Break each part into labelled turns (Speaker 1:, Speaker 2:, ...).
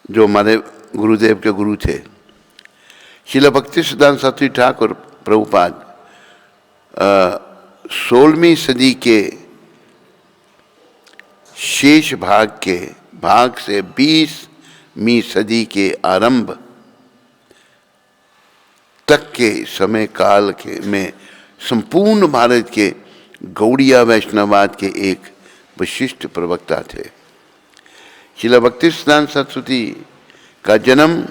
Speaker 1: जो हमारे गुरुदेव के गुरु थे, श्रील भक्ति सिद्धांत सरस्वती ठाकुर प्रभुपाद 16वीं सदी के शेष भाग से 20वीं सदी के आरंभ तक के समय काल में संपूर्ण भारत के गौड़िया वैष्णववाद के एक विशिष्ट प्रवक्ता थे। श्रील भक्ति सिद्धांत सरस्वती का जन्म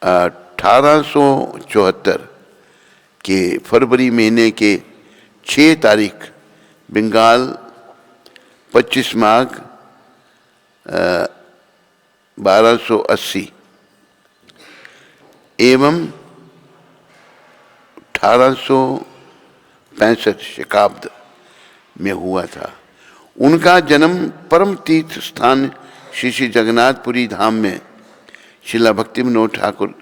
Speaker 1: 1874 के फरवरी महीने के 6 तारीख बंगाल 25 माघ 1280 एवं 1865 शकाब्द में हुआ था। उनका जन्म परम तीर्थ स्थान श्री श्री जगन्नाथपुरी धाम में श्रील भक्ति विनोद ठाकुर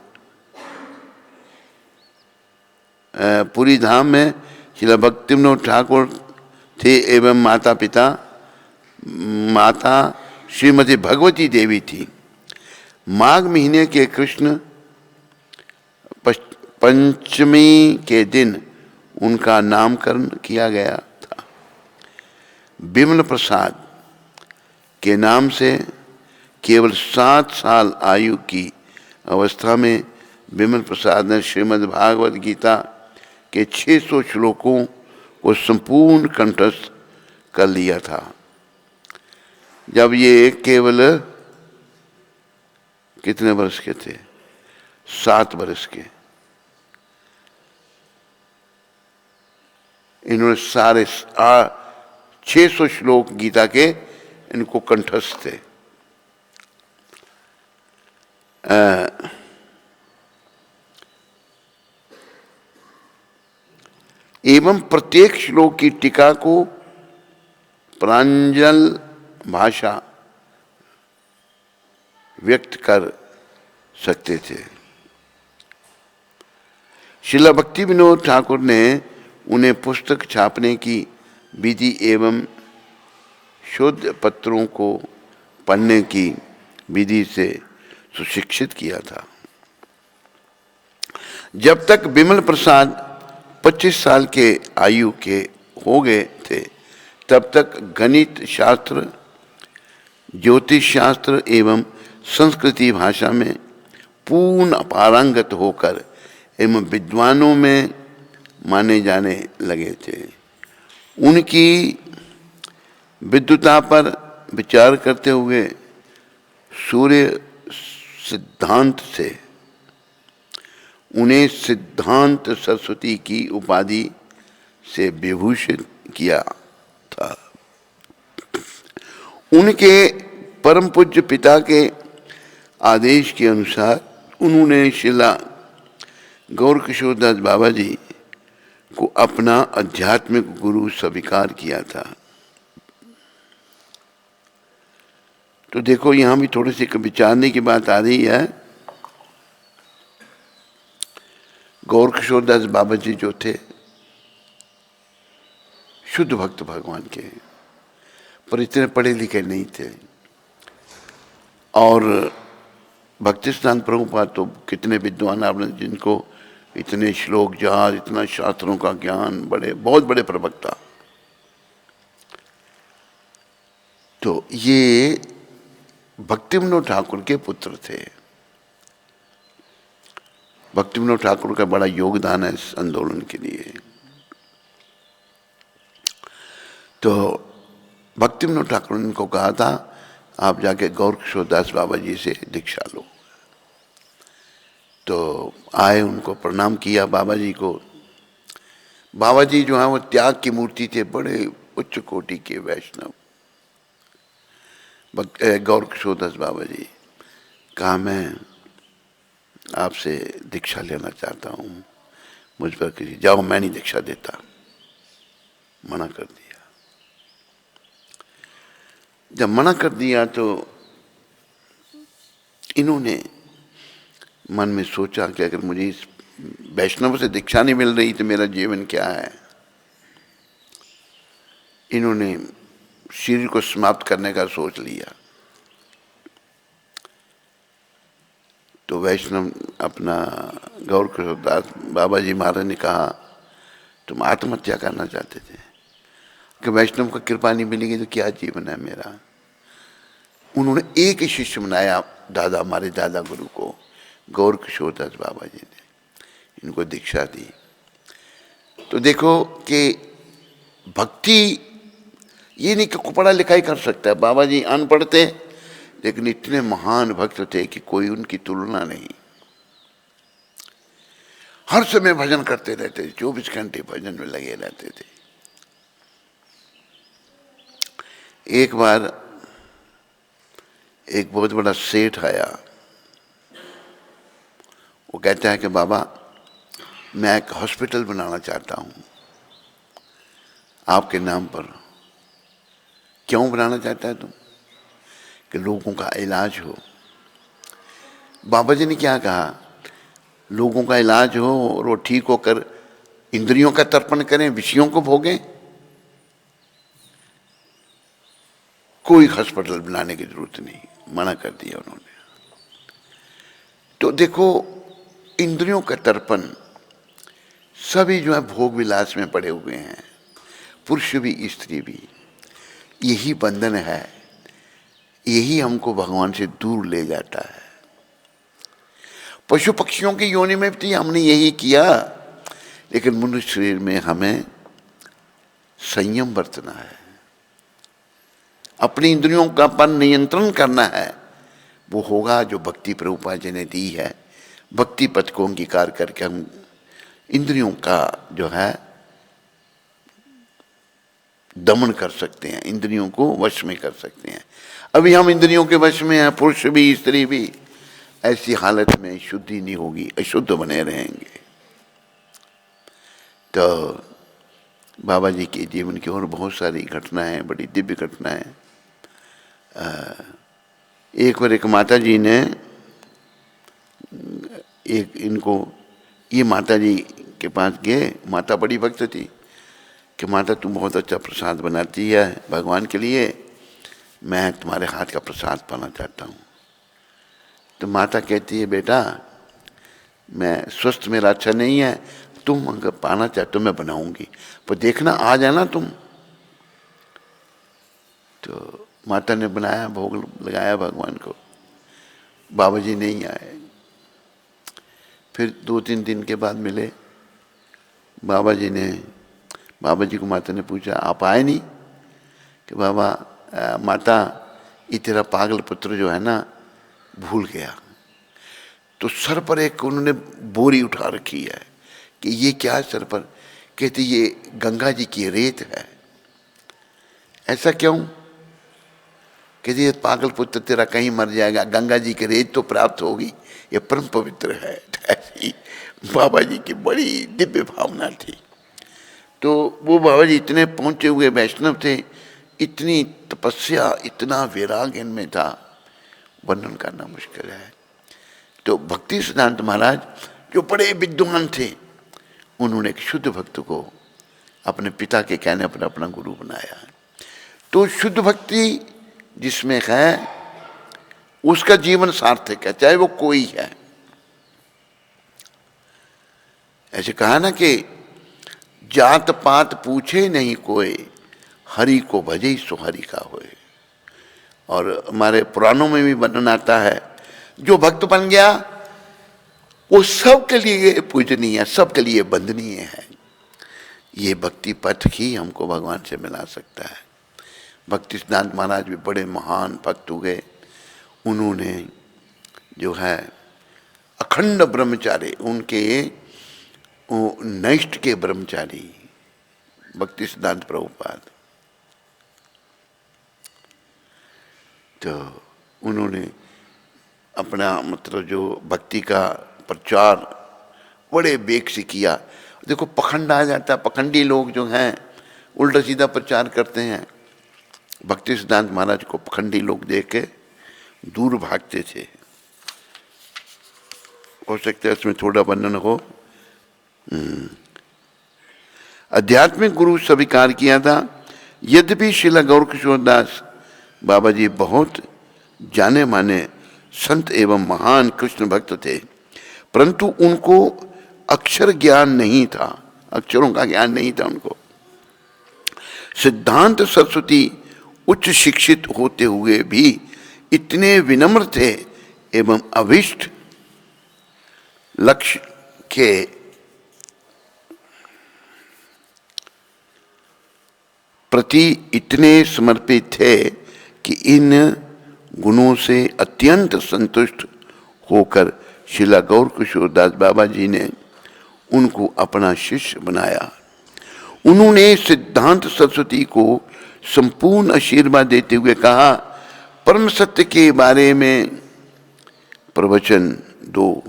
Speaker 1: पुरी धाम में श्रील भक्ति विनोद ठाकुर थे एवं माता श्रीमती भगवती देवी थी। माघ महीने के कृष्ण पंचमी के दिन उनका नामकरण किया गया था। बिमल प्रसाद के नाम से केवल 7 साल आयु की अवस्था में बिमल प्रसाद ने श्रीमद् भागवत गीता के 600 श्लोकों को संपूर्ण कंठस्थ कर लिया था। जब ये केवल कितने वर्ष के थे? 7 वर्ष के। इन्होंने सारे 600 श्लोक गीता के इनको कंठस्थ थे। एवं प्रत्येक श्लोक की टीका को प्रांजल भाषा व्यक्त कर सकते थे। श्रील भक्ति विनोद ठाकुर ने उन्हें पुस्तक छापने की विधि एवं शुद्ध पत्रों को पढ़ने की विधि से सुशिक्षित किया था। जब तक बिमल प्रसाद 25 साल के आयु के हो गए थे, तब तक गणित शास्त्र, ज्योतिष शास्त्र एवं संस्कृति भाषा में पूर्ण पारंगत होकर एवं विद्वानों में माने जाने लगे थे। उनकी विद्वता पर विचार करते हुए सूर्य सिद्धांत से उन्हें सिद्धांत सरस्वती की उपाधि से विभूषित किया था। उनके परम पूज्य पिता के आदेश के अनुसार उन्होंने श्रीला गौरकिशोर दास बाबा जी को अपना आध्यात्मिक गुरु स्वीकार किया था। तो देखो यहाँ भी थोड़ी सी विचारने की बात आ रही है। गौरकिशोर दास बाबा जी जो थे शुद्ध भक्त भगवान के, पर इतने पढ़े लिखे नहीं थे। और भक्ति सिद्धांत प्रभुपाद तो कितने विद्वान आपने जिनको इतने श्लोक याद, इतना शास्त्रों का ज्ञान, बहुत बड़े प्रवक्ता। तो ये भक्ति विनोद ठाकुर के पुत्र थे। भक्ति विनोद ठाकुर का बड़ा योगदान है इस आंदोलन के लिए। तो भक्ति विनोद ठाकुर ने इनको कहा था आप जाके गौरकिशोर दास बाबा जी से दीक्षा लो। तो आए, उनको प्रणाम किया बाबा जी को। बाबा जी जो है वो त्याग की मूर्ति थे, बड़े उच्च कोटि के वैष्णव। गौरकिशोर दास बाबा जी कहा मैं आपसे दीक्षा लेना चाहता हूँ, मुझ पर किसी जाओ, मैं नहीं दीक्षा देता, मना कर दिया। जब मना कर दिया तो इन्होंने मन में सोचा कि अगर मुझे इस वैष्णव से दीक्षा नहीं मिल रही तो मेरा जीवन क्या है। इन्होंने शरीर को समाप्त करने का सोच लिया। तो वैष्णव अपना गौर किशोरदास बाबा जी महाराज ने कहा तुम आत्महत्या करना चाहते थे कि वैष्णव का कृपा नहीं मिलेगी तो क्या जीवन है मेरा। उन्होंने एक ही शिष्य बनाया दादा, हमारे दादा गुरु को, गौर किशोरदास बाबा जी ने इनको दीक्षा दी। तो देखो कि भक्ति ये नहीं कि कोई पढ़ा लिखा ही कर सकता है। बाबा जी अनपढ़ थे लेकिन इतने महान भक्त थे कि कोई उनकी तुलना नहीं। हर समय भजन करते रहते थे, 24 घंटे भजन में लगे रहते थे। एक बार एक बहुत बड़ा सेठ आया, वो कहता है कि बाबा मैं एक हॉस्पिटल बनाना चाहता हूं आपके नाम पर। क्यों बनाना चाहता है तुम? कि लोगों का इलाज हो। बाबा जी ने क्या कहा? लोगों का इलाज हो और वो ठीक होकर इंद्रियों का तर्पण करें, विषयों को भोगें। कोई हॉस्पिटल बनाने की जरूरत नहीं, मना कर दिया उन्होंने। तो देखो इंद्रियों का तर्पण, सभी जो है भोग विलास में पड़े हुए हैं, पुरुष भी स्त्री भी। यही बंधन है, यही हमको भगवान से दूर ले जाता है। पशु पक्षियों की योनि में भी हमने यही किया, लेकिन मनुष्य शरीर में हमें संयम बरतना है, अपनी इंद्रियों का पर नियंत्रण करना है। वो होगा जो भक्ति प्रभुपाद जी ने दी है। भक्ति पथ को अंगीकार करके हम इंद्रियों का जो है दमन कर सकते हैं, इंद्रियों को वश में कर सकते हैं। अभी हम इंद्रियों के वश में हैं, पुरुष भी स्त्री भी। ऐसी हालत में शुद्धि नहीं होगी, अशुद्ध बने रहेंगे। तो बाबा जी के जीवन की और बहुत सारी घटनाएं, बड़ी दिव्य घटनाएं। एक बार एक माता जी ने एक इनको, ये माता जी के पास गए। माता बड़ी भक्त थी कि माता तुम बहुत अच्छा प्रसाद बनाती है भगवान के लिए, मैं तुम्हारे हाथ का प्रसाद पाना चाहता हूँ। तो माता कहती है बेटा मैं स्वस्थ मेरा अच्छा नहीं है, तुम अगर पाना चाहते हो मैं बनाऊंगी, पर देखना आ जाना तुम। तो माता ने बनाया, भोग लगाया भगवान को। बाबा जी नहीं आए। फिर 2-3 दिन के बाद मिले। बाबा जी को माता ने पूछा आप आए नहीं? कि बाबा माता ये तेरा पागल पुत्र जो है ना भूल गया। तो सर पर एक उन्होंने बोरी उठा रखी है कि ये क्या है सर पर? कहते ये गंगा जी की रेत है। ऐसा क्यों? कहते ये पागल पुत्र तेरा कहीं मर जाएगा, गंगा जी की रेत तो प्राप्त होगी, ये परम पवित्र है। ऐसी बाबा जी की बड़ी दिव्य भावना थी। तो वो बाबा जी इतने पहुंचे हुए वैष्णव थे, इतनी तपस्या, इतना वैराग इनमें था, वर्णन करना मुश्किल है। तो भक्ति सिद्धांत महाराज जो बड़े विद्वान थे, उन्होंने एक शुद्ध भक्त को अपने पिता के कहने पर अपना गुरु बनाया। तो शुद्ध भक्ति जिसमें है उसका जीवन सार्थक है, चाहे वो कोई है। ऐसे कहा ना कि जात पात पूछे नहीं कोई, हरि को भजे सो हरि का होए। और हमारे पुराणों में भी वर्णन आता है, जो भक्त बन गया वो सबके लिए पूजनीय है, सबके लिए वंदनीय है। ये भक्ति पथ ही हमको भगवान से मिला सकता है। भक्ति सिद्धांत महाराज भी बड़े महान भक्त हुए। उन्होंने जो है अखंड ब्रह्मचारी, उनके नैष्ठ के ब्रह्मचारी भक्ति सिद्धांत प्रभुपाद, तो उन्होंने अपना मतलब जो भक्ति का प्रचार बड़े वेग से किया। देखो पखंड आ जाता है, पखंडी लोग जो हैं उल्टा सीधा प्रचार करते हैं। भक्ति सिद्धांत महाराज को पखंडी लोग देख के दूर भागते थे। हो सकता है इसमें थोड़ा वर्णन हो। आध्यात्मिक गुरु स्वीकार किया था। यद्यपि श्रील गौर किशोर दास बाबा जी बहुत जाने माने संत एवं महान कृष्ण भक्त थे, परंतु उनको अक्षर ज्ञान नहीं था, अक्षरों का ज्ञान नहीं था उनको। सिद्धांत सरस्वती उच्च शिक्षित होते हुए भी इतने विनम्र थे एवं अभिष्ट लक्ष्य के प्रति इतने समर्पित थे कि इन गुणों से अत्यंत संतुष्ट होकर शिला गौर किशोर दास बाबा जी ने उनको अपना शिष्य बनाया। उन्होंने सिद्धांत सरस्वती को संपूर्ण आशीर्वाद देते हुए कहा, परम सत्य के बारे में प्रवचन दो,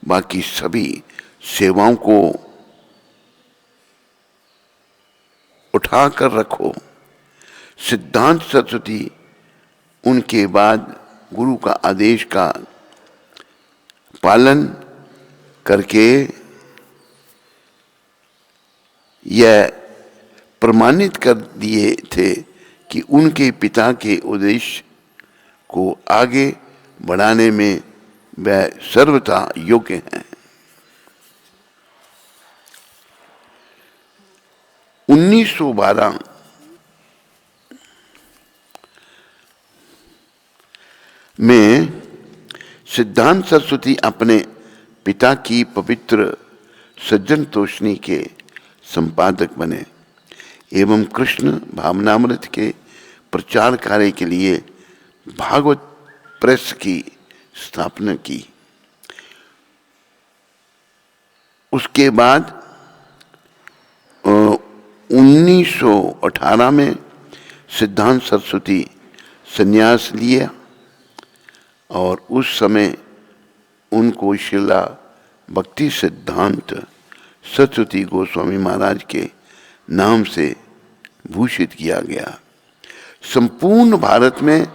Speaker 1: बाकी सभी सेवाओं को उठाकर रखो। सिद्धांत सरस्वती उनके बाद गुरु का आदेश का पालन करके यह प्रमाणित कर दिए थे कि उनके पिता के उद्देश्य को आगे बढ़ाने में वह सर्वथा योग्य हैं। 1912 में सिद्धांत सरस्वती अपने पिता की पवित्र सज्जन तोषणी के संपादक बने एवं कृष्ण भावनामृत के प्रचार कार्य के लिए भागवत प्रेस की स्थापना की। उसके बाद 1918 में सिद्धांत सरस्वती संन्यास लिया और उस समय उनको शिला भक्ति सिद्धांत सरस्वती गोस्वामी महाराज के नाम से भूषित किया गया। संपूर्ण भारत में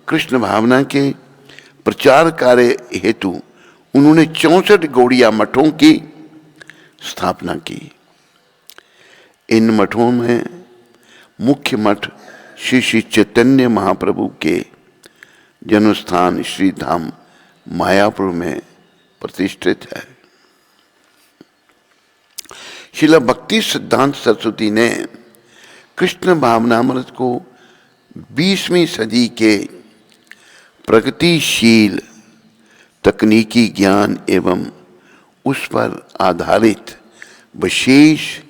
Speaker 1: कृष्ण भावना के प्रचार कार्य हेतु उन्होंने 64 गौड़िया मठों की स्थापना की। इन मठों में मुख्य मठ श्री श्री चैतन्य महाप्रभु के जन्मस्थान श्री धाम मायापुर में प्रतिष्ठित है। शिला भक्ति सिद्धांत सरस्वती ने कृष्ण भावनामृत को 20वीं सदी के प्रगतिशील तकनीकी ज्ञान एवं उस पर आधारित विशेष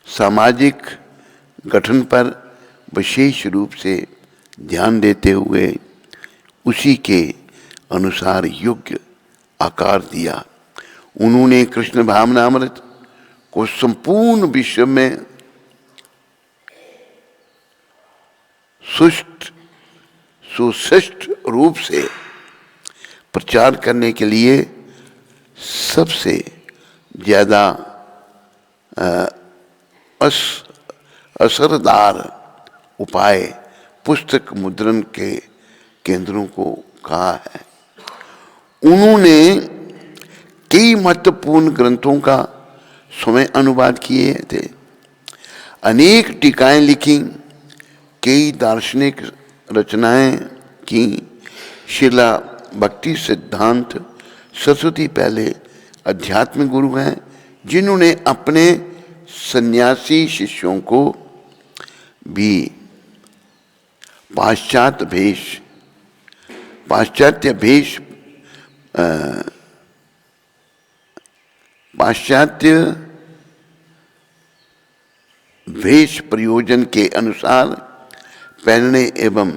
Speaker 1: सामाजिक गठन पर विशेष रूप से ध्यान देते हुए उसी के अनुसार योग्य आकार दिया। उन्होंने कृष्ण भावनामृत को संपूर्ण विश्व में सुशिष्ट रूप से प्रचार करने के लिए सबसे ज्यादा असरदार उपाय पुस्तक मुद्रण के केंद्रों को कहा है। उन्होंने कई महत्वपूर्ण ग्रंथों का स्वयं अनुवाद किए थे, अनेक टीकाएं लिखी, कई दार्शनिक रचनाएं की। शिला भक्ति सिद्धांत सरस्वती पहले आध्यात्मिक गुरु हैं जिन्होंने अपने सन्यासी शिष्यों को भी पाश्चात्य वेश प्रयोजन के अनुसार पहनने एवं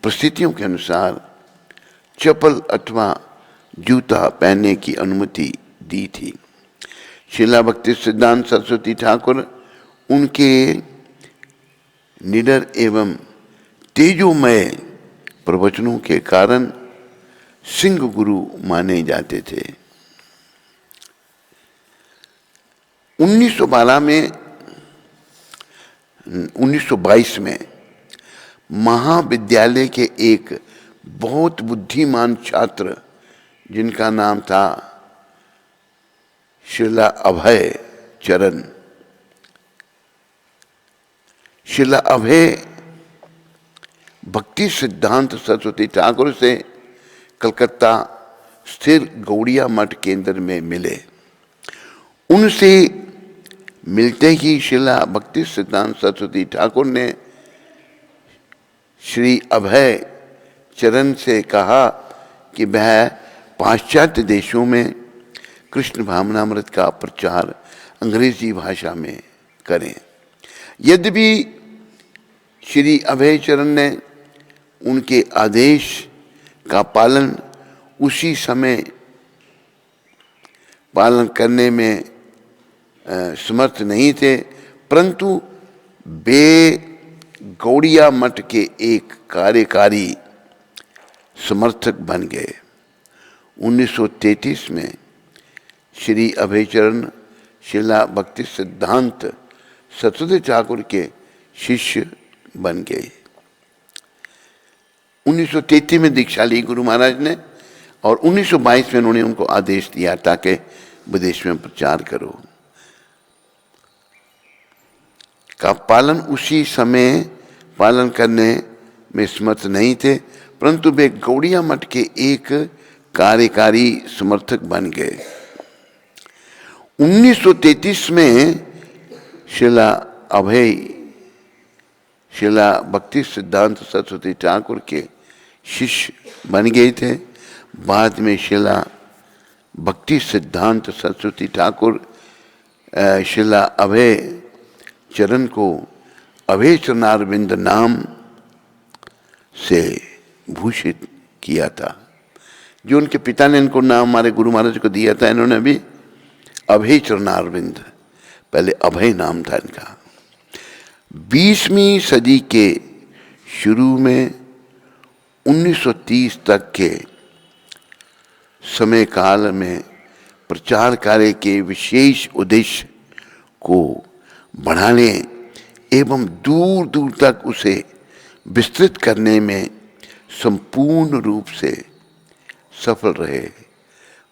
Speaker 1: परिस्थितियों के अनुसार चप्पल अथवा जूता पहनने की अनुमति दी थी। शिला भक्ति सिद्धांत सरस्वती ठाकुर उनके निडर एवं तेजोमय प्रवचनों के कारण सिंह गुरु माने जाते थे। 1922 में महाविद्यालय के एक बहुत बुद्धिमान छात्र जिनका नाम था शिला अभय चरण, शिला अभय भक्ति सिद्धांत सरस्वती ठाकुर से कलकत्ता स्थिर गौड़िया मठ केंद्र में मिले। उनसे मिलते ही श्रीला भक्ति सिद्धांत सरस्वती ठाकुर ने श्री अभय चरण से कहा कि वह पाश्चात्य देशों में कृष्ण भावनामृत का प्रचार अंग्रेजी भाषा में करें। यद्यपि श्री अभय चरण ने उनके आदेश का पालन उसी समय पालन करने में समर्थ नहीं थे, परंतु वे गौड़िया मठ के एक कार्यकारी समर्थक बन गए। 1933 में श्री अभयचरण श्रीला भक्ति सिद्धांत सरस्वती ठाकुर के शिष्य बन गए। 1933 में दीक्षा ली गुरु महाराज ने, और 1922 में उन्होंने उनको आदेश दिया ताकि विदेश में प्रचार करो। का पालन उसी समय पालन करने में समर्थ नहीं थे, परंतु वे गौड़िया मठ के एक कार्यकारी समर्थक बन गए। 1933 में श्रीला अभय श्रीला भक्ति सिद्धांत सरस्वती ठाकुर के शिष्य बन गए थे। बाद में श्रीला भक्ति सिद्धांत सरस्वती ठाकुर श्रीला अभय चरण को अभय चरणारविंद नाम से भूषित किया था। जो उनके पिता ने इनको नाम हमारे गुरु महाराज को दिया था, इन्होंने भी अभय चरणारविंद, पहले अभय नाम था इनका। 20वीं सदी के शुरू में 1930 तक के समय काल में प्रचार कार्य के विशेष उद्देश्य को बढ़ाने एवं दूर दूर तक उसे विस्तृत करने में संपूर्ण रूप से सफल रहे।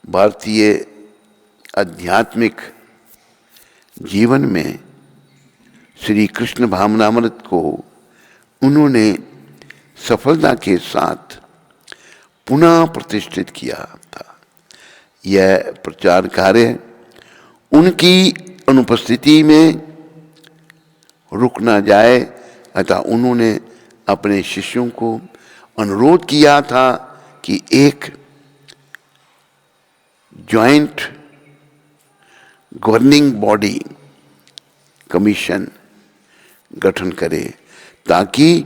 Speaker 1: भारतीय आध्यात्मिक जीवन में श्री कृष्ण भावनामृत को उन्होंने सफलता के साथ पुनः प्रतिष्ठित किया था। यह प्रचार कार्य उनकी अनुपस्थिति में रुक ना जाए, अतः उन्होंने अपने शिष्यों को अनुरोध किया था कि एक जॉइंट गवर्निंग बॉडी कमीशन गठन करे ताकि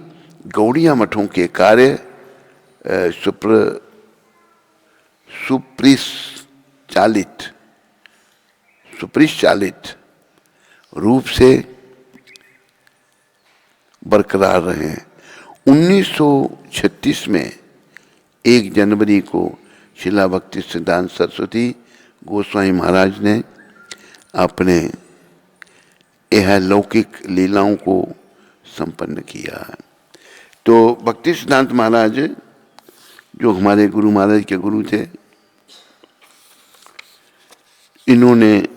Speaker 1: गौड़िया मठों के कार्य सुपरिचालित रूप से बरकरार रहे। 1936 में 1 जनवरी को श्रीला भक्ति सिद्धांत सरस्वती गोस्वामी महाराज ने अपने यह लौकिक लीलाओं को संपन्न किया। तो भक्ति सिद्धांत महाराज जो हमारे गुरु महाराज के गुरु थे, इन्होंने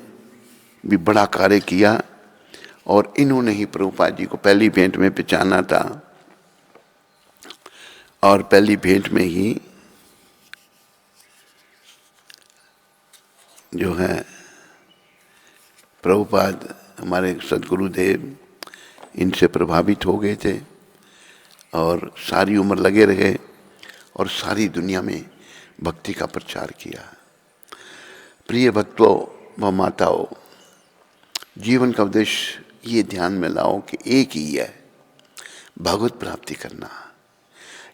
Speaker 1: भी बड़ा कार्य किया और इन्होंने ही प्रभुपाद जी को पहली भेंट में पहचाना था, और पहली भेंट में ही जो है प्रभुपाद हमारे सद्गुरुदेव इनसे प्रभावित हो गए थे और सारी उम्र लगे रहे और सारी दुनिया में भक्ति का प्रचार किया। प्रिय भक्तों व माताओं, जीवन का उद्देश्य ये ध्यान में लाओ कि एक ही है, भगवत प्राप्ति करना।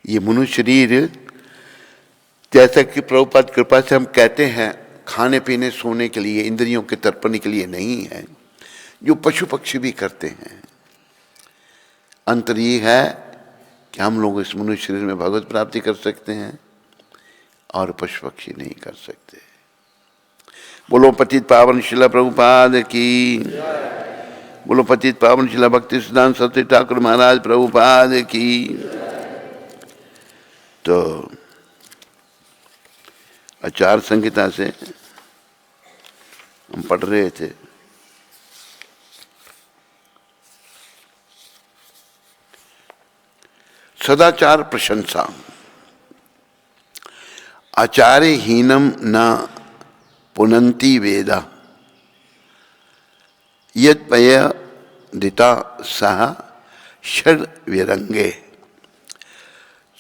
Speaker 1: ये मनुष्य शरीर जैसा कि प्रभुपाद कृपा से हम कहते हैं खाने पीने सोने के लिए, इंद्रियों के तर्पण के लिए नहीं है, जो पशु पक्षी भी करते हैं। अंतर ये है कि हम लोग इस मनुष्य शरीर में भगवत प्राप्ति कर सकते हैं और पशु पक्षी नहीं कर सकते। बोलो पतित पावन शिला प्रभुपाद की, बोलो पतित पावन शिला भक्ति सिद्धांत सरस्वती ठाकुर महाराज प्रभुपाद की। तो आचार संहिता से हम पढ़ रहे थे। सदाचार प्रशंसा। आचार्यहीनम न पुनन्ति वेदा यत्पय दिता सह षड विरंगे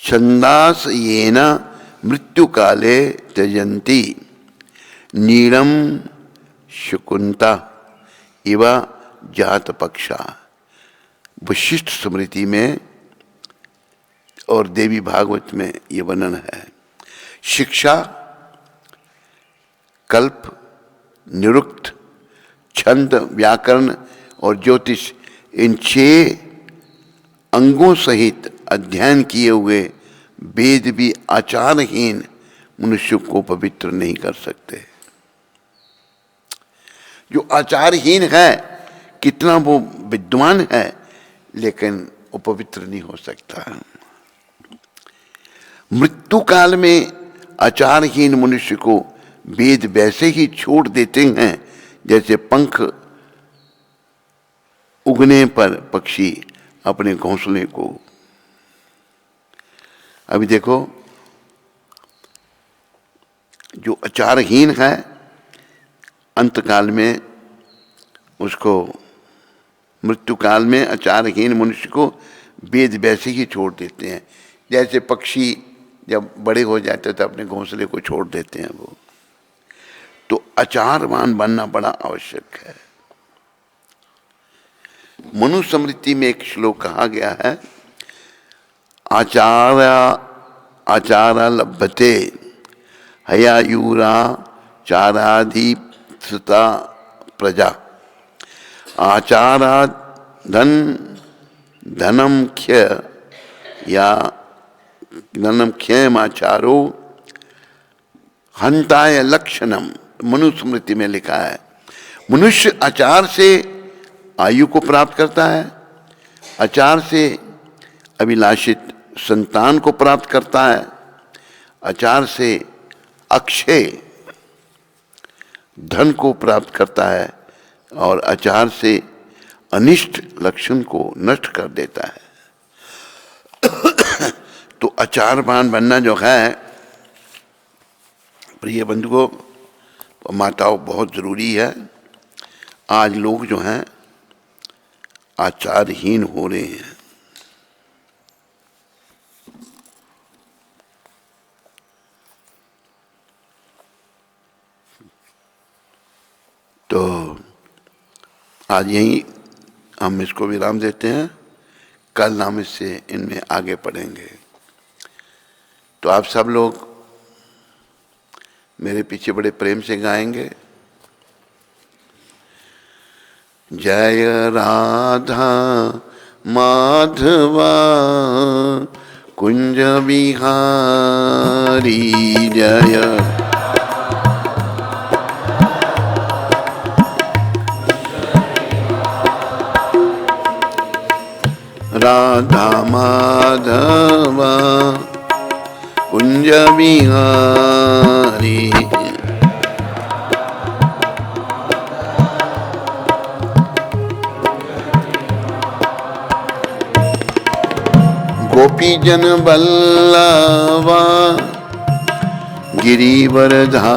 Speaker 1: छंदास येन मृत्यु काले त्यजंती नीलम शुकुंता इव जात पक्षा। वशिष्ठ स्मृति में और देवी भागवत में ये वर्णन है। शिक्षा, कल्प, निरुक्त, छंद, व्याकरण और ज्योतिष, इन 6 अंगों सहित अध्ययन किए हुए वेद भी आचारहीन मनुष्य को पवित्र नहीं कर सकते। जो आचारहीन है, कितना वो विद्वान है, लेकिन वो पवित्र नहीं हो सकता। मृत्यु काल में आचारहीन मनुष्य को वेद वैसे ही छोड़ देते हैं जैसे पंख उगने पर पक्षी अपने घोंसले को। अभी देखो, जो आचारहीन है, अंतकाल में उसको, मृत्यु काल में आचारहीन मनुष्य को वेद वैसे ही छोड़ देते हैं जैसे पक्षी जब बड़े हो जाते तो अपने घोंसले को छोड़ देते हैं। वो तो आचारवान बनना बड़ा आवश्यक है। मनुस्मृति में एक श्लोक कहा गया है, आचारा लभते हयायूरा चाराधिपता प्रजा आचारा धनम ख्य या धनम क्षयमाचारो हंताय लक्षणम। मनुस्मृति में लिखा है, मनुष्य आचार से आयु को प्राप्त करता है, आचार से अभिलाषित संतान को प्राप्त करता है, आचार से अक्षय धन को प्राप्त करता है और आचार से अनिष्ट लक्षण को नष्ट कर देता है। तो आचारवान बनना जो है प्रिय बंधुओं, माताओं, बहुत जरूरी है। आज लोग जो हैं आचारहीन हो रहे हैं। तो आज यहीं हम इसको विराम देते हैं, कल हम इससे इनमें आगे पढ़ेंगे। तो आप सब लोग मेरे पीछे बड़े प्रेम से गाएंगे, जय राधा माधवा कुंज बिहारी जय, राधा माधवा कुंज बिहारी, गोपी जन बल्लवा गिरिवरधारी,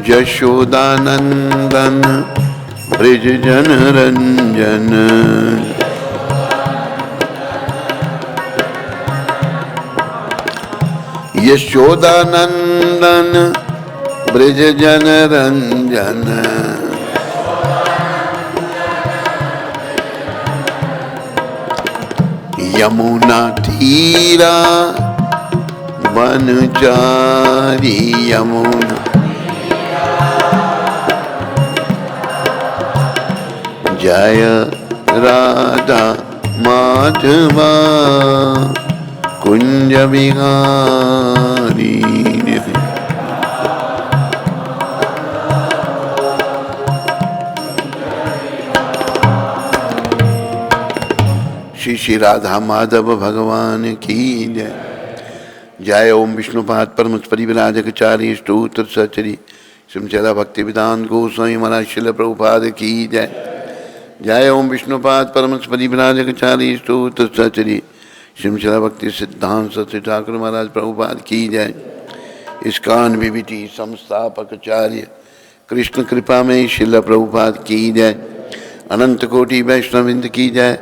Speaker 1: यशोदानंदन ब्रज जन रंजन, यशोदानंदन ब्रज जन रंजन, यमुना तीरा वनचारी, यमुना जय राधा माधवा कुंज बिहारी। श्री श्री राधा माधव भगवान की जय। जय ओम विष्णुपाद परम परिविराजक चारी स्तोत्र सचरी श्रीमद् भक्ति वेदांत गोस्वामी महाराज श्रील प्रभुपाद की जय। जय ओम विष्णुपाद परमस्पति विराजकाचार्य स्तोत्र सचरी श्रीमद् भक्ति सिद्धांत सत्य ठाकुर महाराज प्रभुपाद की जय। इस्कान विविटी संस्थापकाचार्य कृष्ण कृपा में श्रील प्रभुपाद की जय। अनंत कोटि वैष्णविंद की जय।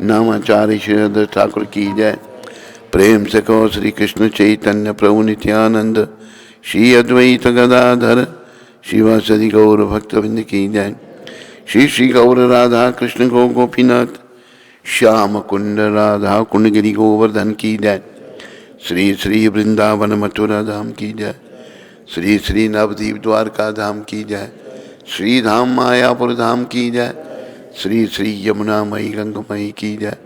Speaker 1: नामाचार्य श्री ठाकुर की जय। प्रेम से कहो श्री कृष्ण चैतन्य प्रभु नित्यानंद श्री अद्वैत गदाधर शिवासदि गौर भक्तविंद की जय। श्री श्री गौर राधा कृष्ण गो गोपीनाथ श्याम कुंड राधा कुंड गिरी गोवर्धन की जय। श्री श्री वृंदावन मथुरा धाम की जय। श्री श्री नवदीप द्वारका धाम की जय। श्री धाम मायापुर धाम की जय। श्री श्री यमुना मई गंगमयी की जय।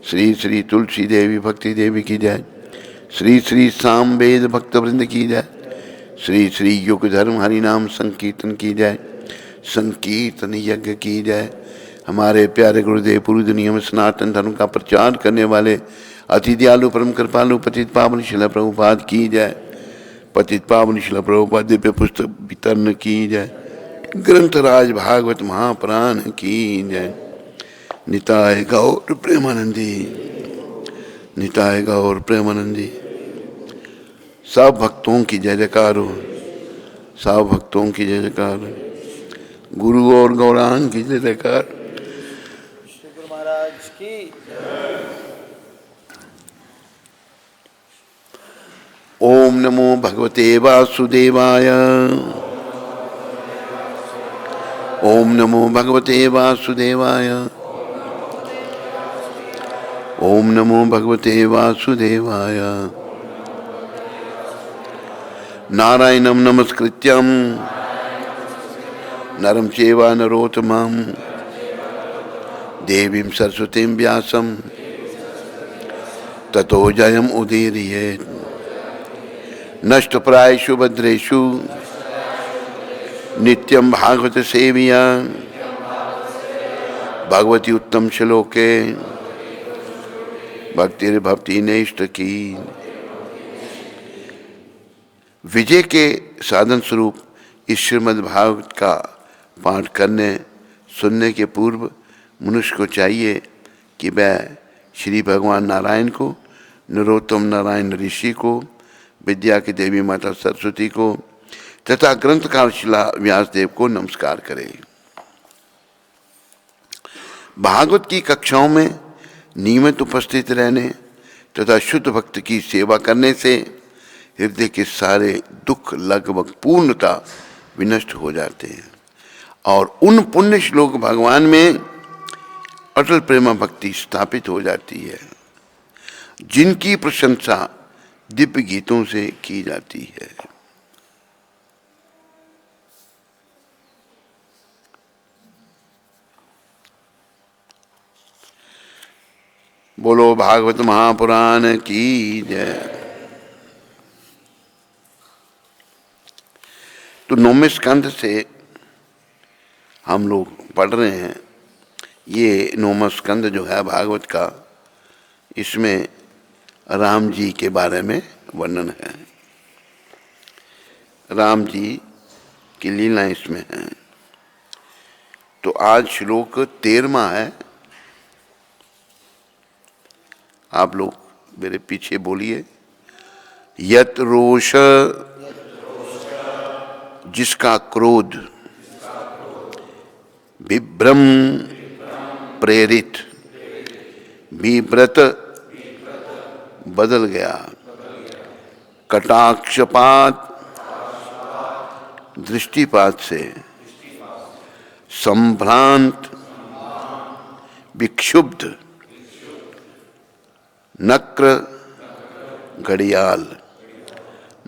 Speaker 1: श्री श्री तुलसी देवी भक्ति देवी की जय। श्री श्री साम वेद भक्त वृंद की जय। श्री श्री युग धर्म हरिनाम संकीर्तन की जय। संकीर्तन यज्ञ की जय। हमारे प्यारे गुरुदेव पूरी दुनिया में सनातन धर्म का प्रचार करने वाले अति दयालु परम कृपालु पतित पावन शिला प्रभुपाद की जय। पतित पावन शिला प्रभुपाद दिव्य पुस्तक वितरण की जय। ग्रंथराज भागवत महापुराण की जय। निताय गौर प्रेमानंदी, निताय गौर प्रेमानंदी। सब भक्तों की जय जयकार हो, सब भक्तों की जय जयकार हो। गुरु और गौरांग की जय जयकार।
Speaker 2: श्री गुरु महाराज की।
Speaker 1: ओम नमो भगवते वासुदेवाय। ओम नमो भगवते वासुदेवाय। ओम नमो भगवते वासुदेवाय। नारायणं नमस्कृत्यं नरं चैव नरोत्तमं देवीं सरस्वतीं व्यासं ततो जयम् उदीरयेत्। नष्टप्रायेषु भद्रेषु नित्यं भागवत सेविया भगवती उत्तम श्लोके भक्तिर्भक्ति नेष्ट की। विजय के साधन स्वरूप इस श्रीमद् भागवत का पाठ करने सुनने के पूर्व मनुष्य को चाहिए कि वह श्री भगवान नारायण को, नरोत्तम नारायण ऋषि को, विद्या की देवी माता सरस्वती को तथा ग्रंथकार शिला व्यासदेव को नमस्कार करें। भागवत की कक्षाओं में नियमित उपस्थित रहने तथा शुद्ध भक्त की सेवा करने से हृदय के सारे दुख लगभग पूर्णता विनष्ट हो जाते हैं और उन पुण्य श्लोक भगवान में अटल प्रेमा भक्ति स्थापित हो जाती है जिनकी प्रशंसा दिव्य गीतों से की जाती है। बोलो भागवत महापुराण की जय। तो 9वें स्कंध से हम लोग पढ़ रहे हैं। ये 9वां स्कंद जो है भागवत का, इसमें राम जी के बारे में वर्णन है। राम जी की लीला इसमें है। तो आज श्लोक 13वां है। आप लोग मेरे पीछे बोलिए। यत रोष, जिसका क्रोध, विभ्रम प्रेरित, विव्रत बदल गया, कटाक्षपात दृष्टिपात से, संभ्रांत विक्षुब्ध, नक्र घड़ियाल,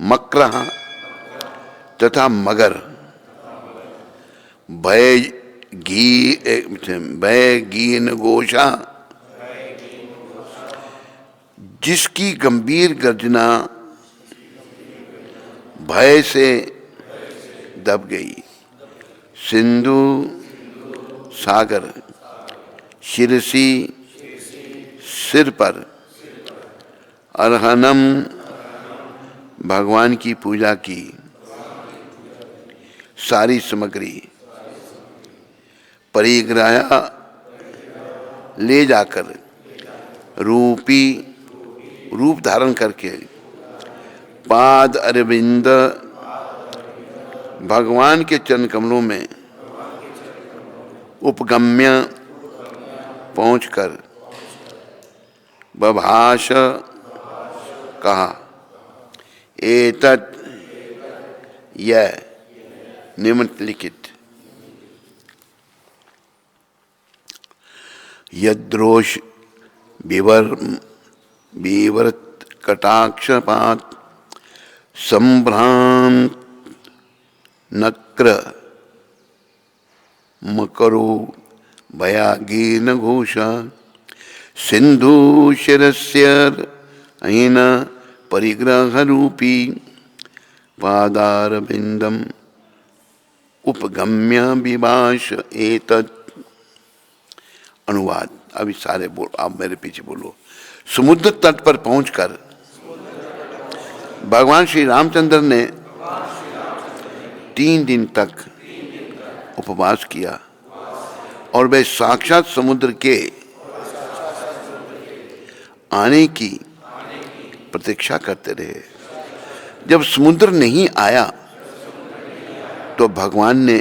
Speaker 1: मक्र तथा मगर, भय गीन गोशा, जिसकी गंभीर गर्जना भय से दब गई, सिंधु सागर, शिरसी सिर पर, अर्हनम भगवान की पूजा की, सारी सामग्री परिग्रह ले जाकर रूपी रूप धारण करके पाद अरविंद भगवान के चरण कमलों में उपगम्य पहुंचकर बभाष कहा, एतत् यह निम्नलिखित यद्रोष विवर्त कटाक्षपात संभ्रांत नक्र मकरो भयागीन घोषा सिंधु शिरस्य अहिन परिग्रह रूपी पादारविंदम उपगम्य विभाष एतत्। अनुवाद अभी सारे बोल, आप मेरे पीछे बोलो। समुद्र तट पर पहुंचकर भगवान श्री रामचंद्र ने 3 दिन तक उपवास किया और वे साक्षात समुद्र के आने की प्रतीक्षा करते रहे। जब समुद्र नहीं आया तो भगवान ने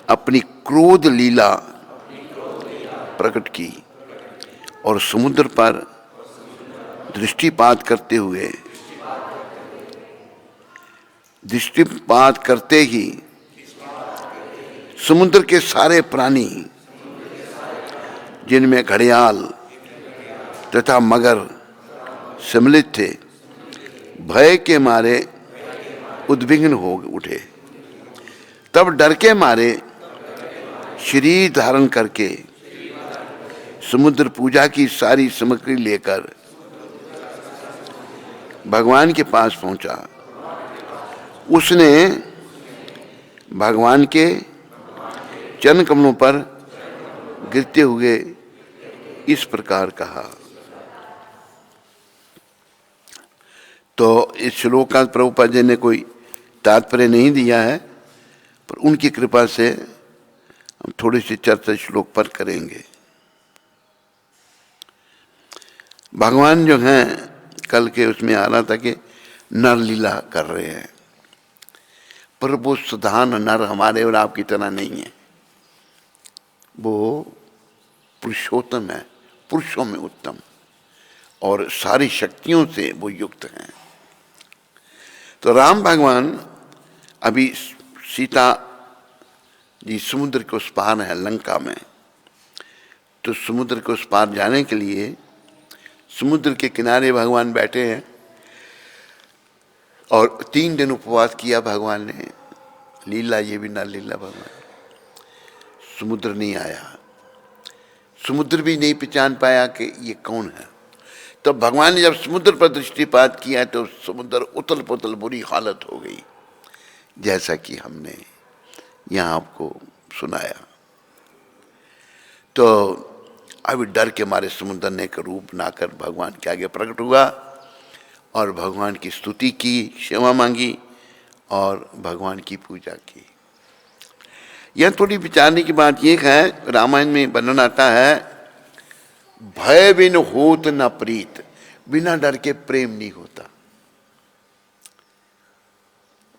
Speaker 1: अपनी क्रोध लीला प्रकट की और समुद्र पर दृष्टिपात करते ही समुद्र के सारे प्राणी जिनमें घड़ियाल तथा मगर सम्मिलित थे भय के मारे उद्विग्न हो उठे। तब डर के मारे शरीर धारण करके समुद्र पूजा की सारी सामग्री लेकर भगवान के पास पहुंचा। उसने भगवान के चरण कमलों पर गिरते हुए इस प्रकार कहा। तो इस श्लोक का प्रभुपाद जी ने कोई तात्पर्य नहीं दिया है, पर उनकी कृपा से हम थोड़ी सी चर्चा श्लोक पर करेंगे। भगवान जो हैं, कल के उसमें आ रहा था कि नर लीला कर रहे हैं, पर वो साधारण नर हमारे और आपकी तरह नहीं है। वो पुरुषोत्तम है, पुरुषों में उत्तम, और सारी शक्तियों से वो युक्त हैं। तो राम भगवान अभी सीता जी समुद्र के उस पार है, लंका में। तो समुद्र के उस पार जाने के लिए समुद्र के किनारे भगवान बैठे हैं और 3 दिन उपवास किया भगवान ने। लीला ये भी ना लीला भगवान। समुद्र नहीं आया, समुद्र भी नहीं पहचान पाया कि ये कौन है। तो भगवान ने जब समुद्र पर दृष्टिपात किया तो समुद्र उथल पुथल बुरी हालत हो गई, जैसा कि हमने यहाँ आपको सुनाया। तो अभी डर के मारे समुद्र ने एक रूप नाकर भगवान के आगे प्रकट हुआ और भगवान की स्तुति की, क्षमा मांगी और भगवान की पूजा की। यह थोड़ी विचारने की बात यह है, रामायण में वर्णन आता है, भय बिन होत न प्रीत, बिना डर के प्रेम नहीं होता।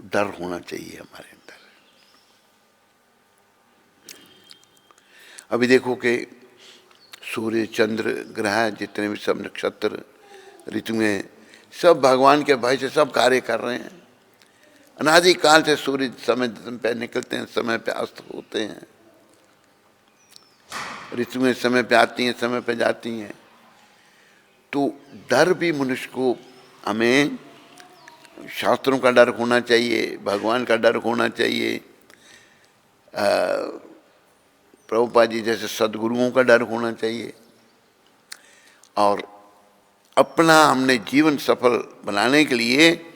Speaker 1: डर होना चाहिए हमारे अंदर। अभी देखो कि सूर्य चंद्र ग्रह जितने भी सब नक्षत्र ऋतु में सब भगवान के भय से सब कार्य कर रहे हैं। अनादिकाल से सूर्य समय पे निकलते हैं, समय पे अस्त होते हैं, ऋतुएं समय पे आती हैं, समय पे जाती हैं। तो डर भी मनुष्य को, हमें शास्त्रों का डर होना चाहिए, भगवान का डर होना चाहिए, प्रभुपाद जी जैसे सद्गुरुओं का डर होना चाहिए, और अपना हमने जीवन सफल बनाने के लिए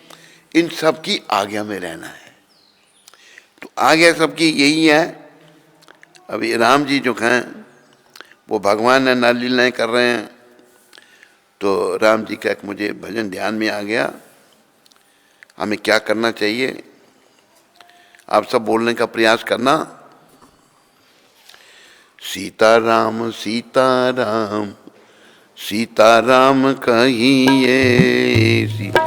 Speaker 1: इन सब की आज्ञा में रहना है। तो आज्ञा सबकी यही है। अभी राम जी जो हैं वो भगवान ने नर लीलाएं कर रहे हैं। तो राम जी का एक मुझे भजन ध्यान में आ गया, हमें क्या करना चाहिए। आप सब बोलने का प्रयास करना। सीताराम सीताराम सीताराम कहिए, सीता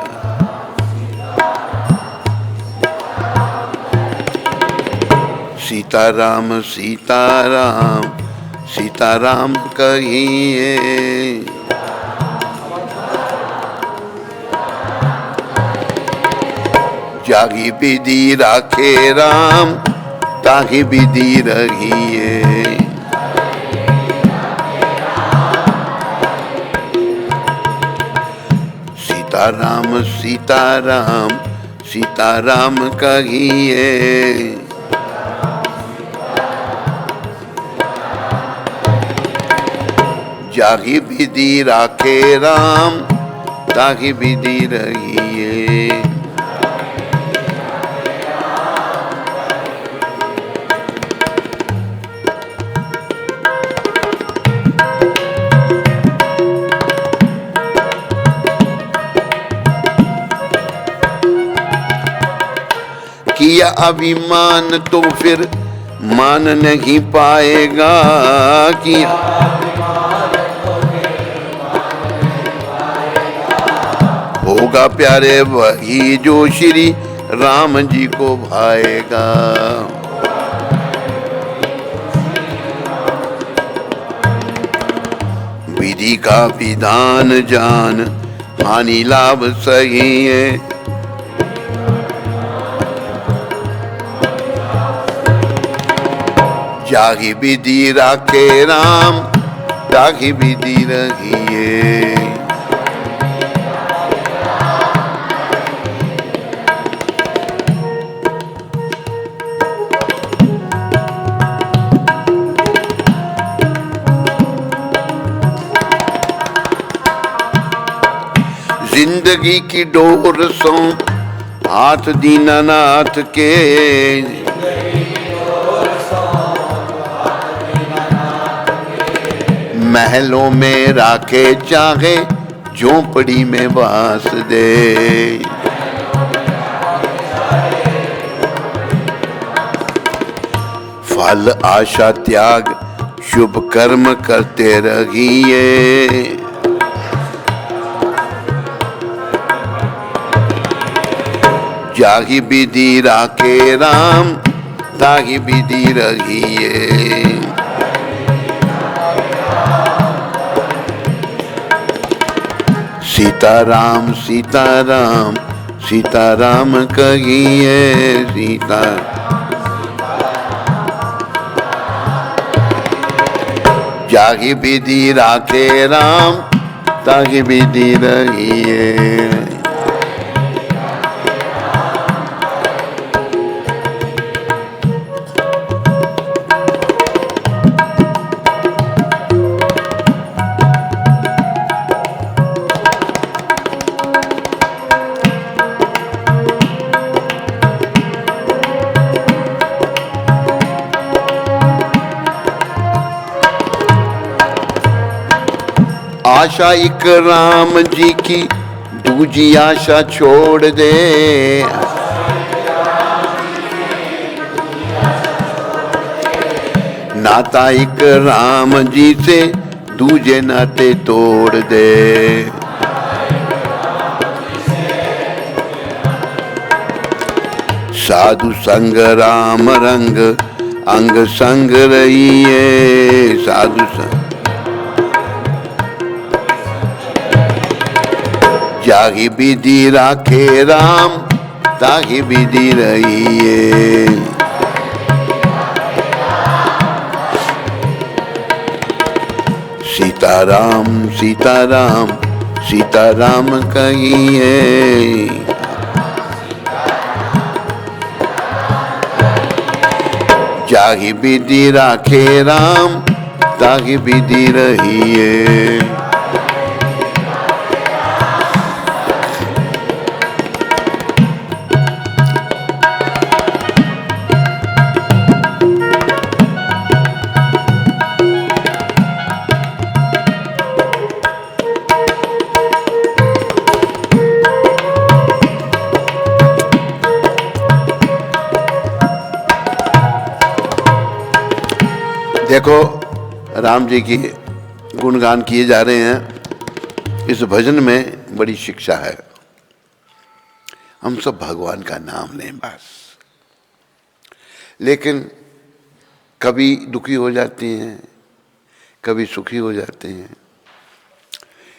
Speaker 1: सीताराम सीताराम सीताराम कहिए। जागी विधि राखे राम, ताहि विधि रहिए। सीताराम सीताराम सीताराम कहिए। जाहि विधि राखे राम, ताहि विधि रहिए। किया अभिमान तो फिर मान नहीं पाएगा। किया होगा प्यारे वही जो श्री राम जी को भाएगा। विधि का विधान जान, हानि लाभ सही है। जाहि विधि राखे राम, ताहि विधि रहिए। जिंदगी की डोर सो हाथ दीनानाथ के। महलों में राखे चाहे, झोंपड़ी में वास दे। फल आशा त्याग, शुभ कर्म करते रहिए। जाहि विधि राखे राम, ताहि विधि रहिए। सीताराम सीताराम सीताराम कहिए। सीता जाहि विधि राखे राम, ताहि विधि रहिए। आशा एक राम जी की, दूजी आशा छोड़ दे। नाता एक राम जी से, दूजे नाते तोड़ दे। साधु संग राम रंग, अंग संग रहिए। साधु संग जाहि विधि राखे राम, ताहि विधि रहिए। सीताराम सीताराम सीताराम कहिए। जाहि विधि राखे राम, ताहि विधि रहिए। देखो राम जी की गुणगान किए जा रहे हैं। इस भजन में बड़ी शिक्षा है। हम सब भगवान का नाम लें बस। लेकिन कभी दुखी हो जाते हैं, कभी सुखी हो जाते हैं।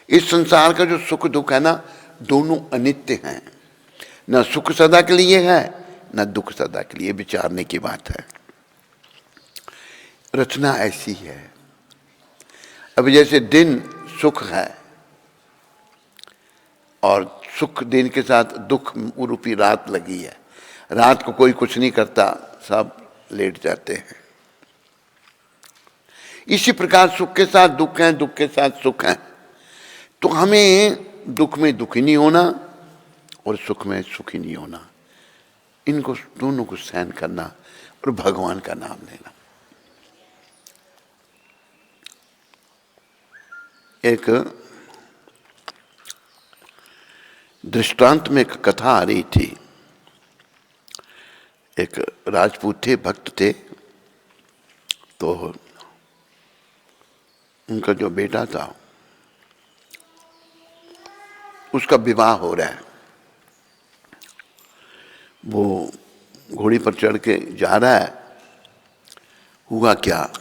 Speaker 1: इस संसार का जो सुख दुख है ना, दोनों अनित्य हैं। ना सुख सदा के लिए है, ना दुख सदा के लिए। विचारने की बात है। रचना ऐसी है। अब जैसे दिन सुख है और सुख दिन के साथ दुख रूपी रात लगी है। रात को कोई कुछ नहीं करता, सब लेट जाते हैं। इसी प्रकार सुख के साथ दुख है, दुख के साथ सुख है। तो हमें दुख में दुखी नहीं होना और सुख में सुखी नहीं होना। इनको दोनों को सहन करना और भगवान का नाम लेना। एक दृष्टांत में एक कथा आ रही थी। एक राजपूत थे, भक्त थे। तो उनका जो बेटा था उसका विवाह हो रहा है। वो घोड़ी पर चढ़ के जा रहा है। हुआ क्या,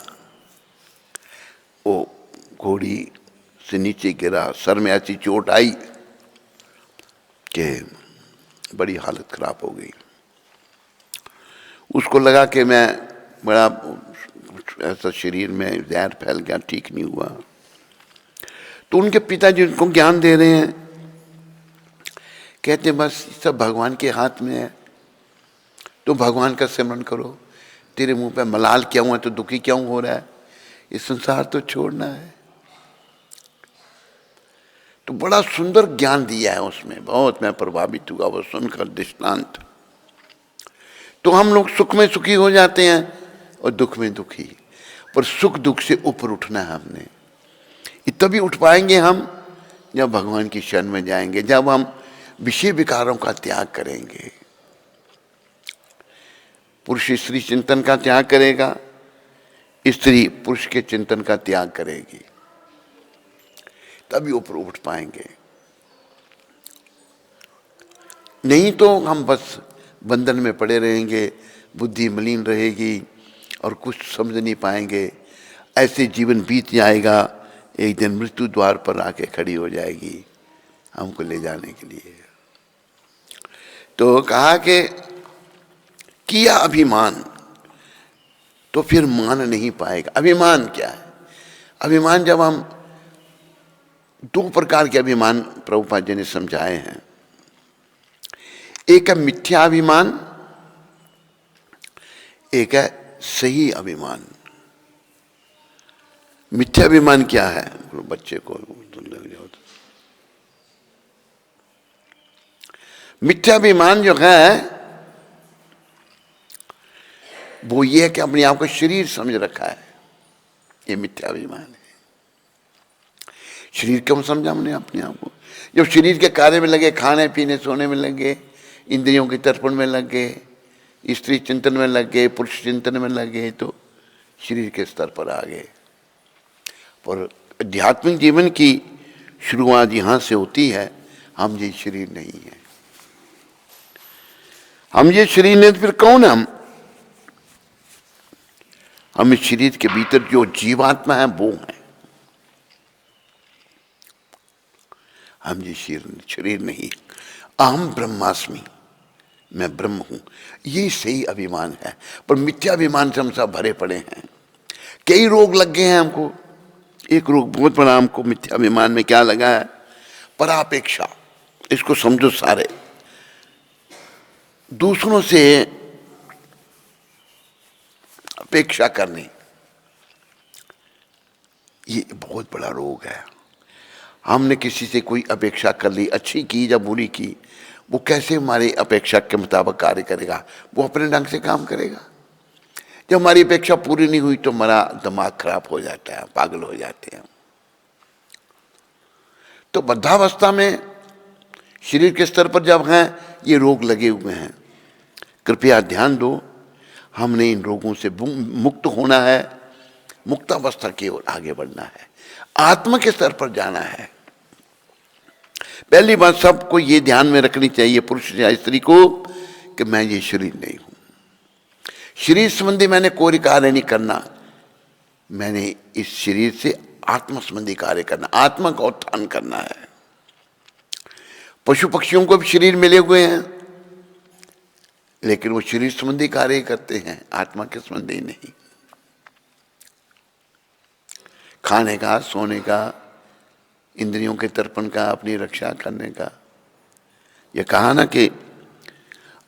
Speaker 1: वो घोड़ी से नीचे गिरा, सर में ऐसी चोट आई कि बड़ी हालत खराब हो गई। उसको लगा कि मैं बड़ा ऐसा शरीर में जहर फैल गया, ठीक नहीं हुआ। तो उनके पिताजी उनको ज्ञान दे रहे हैं, कहते बस सब भगवान के हाथ में है, तो भगवान का सिमरन करो। तेरे मुंह पे मलाल क्या हुआ, तो दुखी क्यों हो रहा है? ये संसार तो छोड़ना है। तो बड़ा सुंदर ज्ञान दिया है उसमें। बहुत मैं प्रभावित हुआ वो सुनकर दृष्टांत। तो हम लोग सुख में सुखी हो जाते हैं और दुख में दुखी। पर सुख दुख से ऊपर उठना है हमने। तभी उठ पाएंगे हम जब भगवान की शरण में जाएंगे, जब हम विषय विकारों का त्याग करेंगे। पुरुष स्त्री चिंतन का त्याग करेगा, स्त्री पुरुष के चिंतन का त्याग करेगी, तभी ऊपर उठ पाएंगे। नहीं तो हम बस बंधन में पड़े रहेंगे, बुद्धि मलिन रहेगी और कुछ समझ नहीं पाएंगे। ऐसे जीवन बीत जाएगा, एक दिन मृत्यु द्वार पर आके खड़ी हो जाएगी हमको ले जाने के लिए। तो कहा कि किया अभिमान तो फिर मान नहीं पाएगा। अभिमान क्या है? अभिमान, जब हम दो प्रकार के अभिमान प्रभुपाद जी ने समझाए हैं। एक है मिथ्या अभिमान, एक है सही अभिमान। मिथ्या अभिमान क्या है? बच्चे को लग जाओ तो। मिथ्या अभिमान जो है वो ये है कि अपने आप को शरीर समझ रखा है। ये मिथ्या अभिमान है। शरीर क्यों समझा हमने अपने आप को? जब शरीर के कार्य में लगे, खाने पीने सोने में लगे, इंद्रियों के तर्पण में लग गए, स्त्री चिंतन में लग गए, पुरुष चिंतन में लग गए, तो शरीर के स्तर पर आ गए। पर आध्यात्मिक जीवन की शुरुआत यहाँ से होती है। हम ये शरीर नहीं है। हम ये शरीर नहीं तो फिर कौन हम? हम इस शरीर के भीतर जो जीवात्मा है वो है। हम ये शरीर नहीं। अहम ब्रह्मास्मि, मैं ब्रह्म हूं। ये सही अभिमान है। पर मिथ्याभिमान से हम सब भरे पड़े हैं। कई रोग लग गए हैं हमको। एक रोग बहुत बड़ा हमको मिथ्याभिमान में क्या लगा है? परापेक्षा। इसको समझो सारे। दूसरों से अपेक्षा करनी, ये बहुत बड़ा रोग है। हमने किसी से कोई अपेक्षा कर ली, अच्छी की या बुरी की, वो कैसे हमारी अपेक्षा के मुताबिक कार्य करेगा? वो अपने ढंग से काम करेगा। जब हमारी अपेक्षा पूरी नहीं हुई तो हमारा दिमाग खराब हो जाता है, पागल हो जाते हैं। तो वृद्धावस्था में शरीर के स्तर पर जब हैं ये रोग लगे हुए हैं, कृपया ध्यान दो। हमने इन रोगों से मुक्त होना है। मुक्तावस्था की ओर आगे बढ़ना है, आत्मा के स्तर पर जाना है। पहली बात सबको ये ध्यान में रखनी चाहिए, पुरुष या स्त्री को, कि मैं ये शरीर नहीं हूं। शरीर संबंधी मैंने कोई कार्य नहीं करना, मैंने इस शरीर से आत्मा संबंधी कार्य करना, आत्मा का उत्थान करना है। पशु पक्षियों को भी शरीर मिले हुए हैं, लेकिन वो शरीर संबंधी कार्य करते हैं, आत्मा के संबंधी नहीं। खाने का, सोने का, इंद्रियों के तर्पण का, अपनी रक्षा करने का। यह कहा ना कि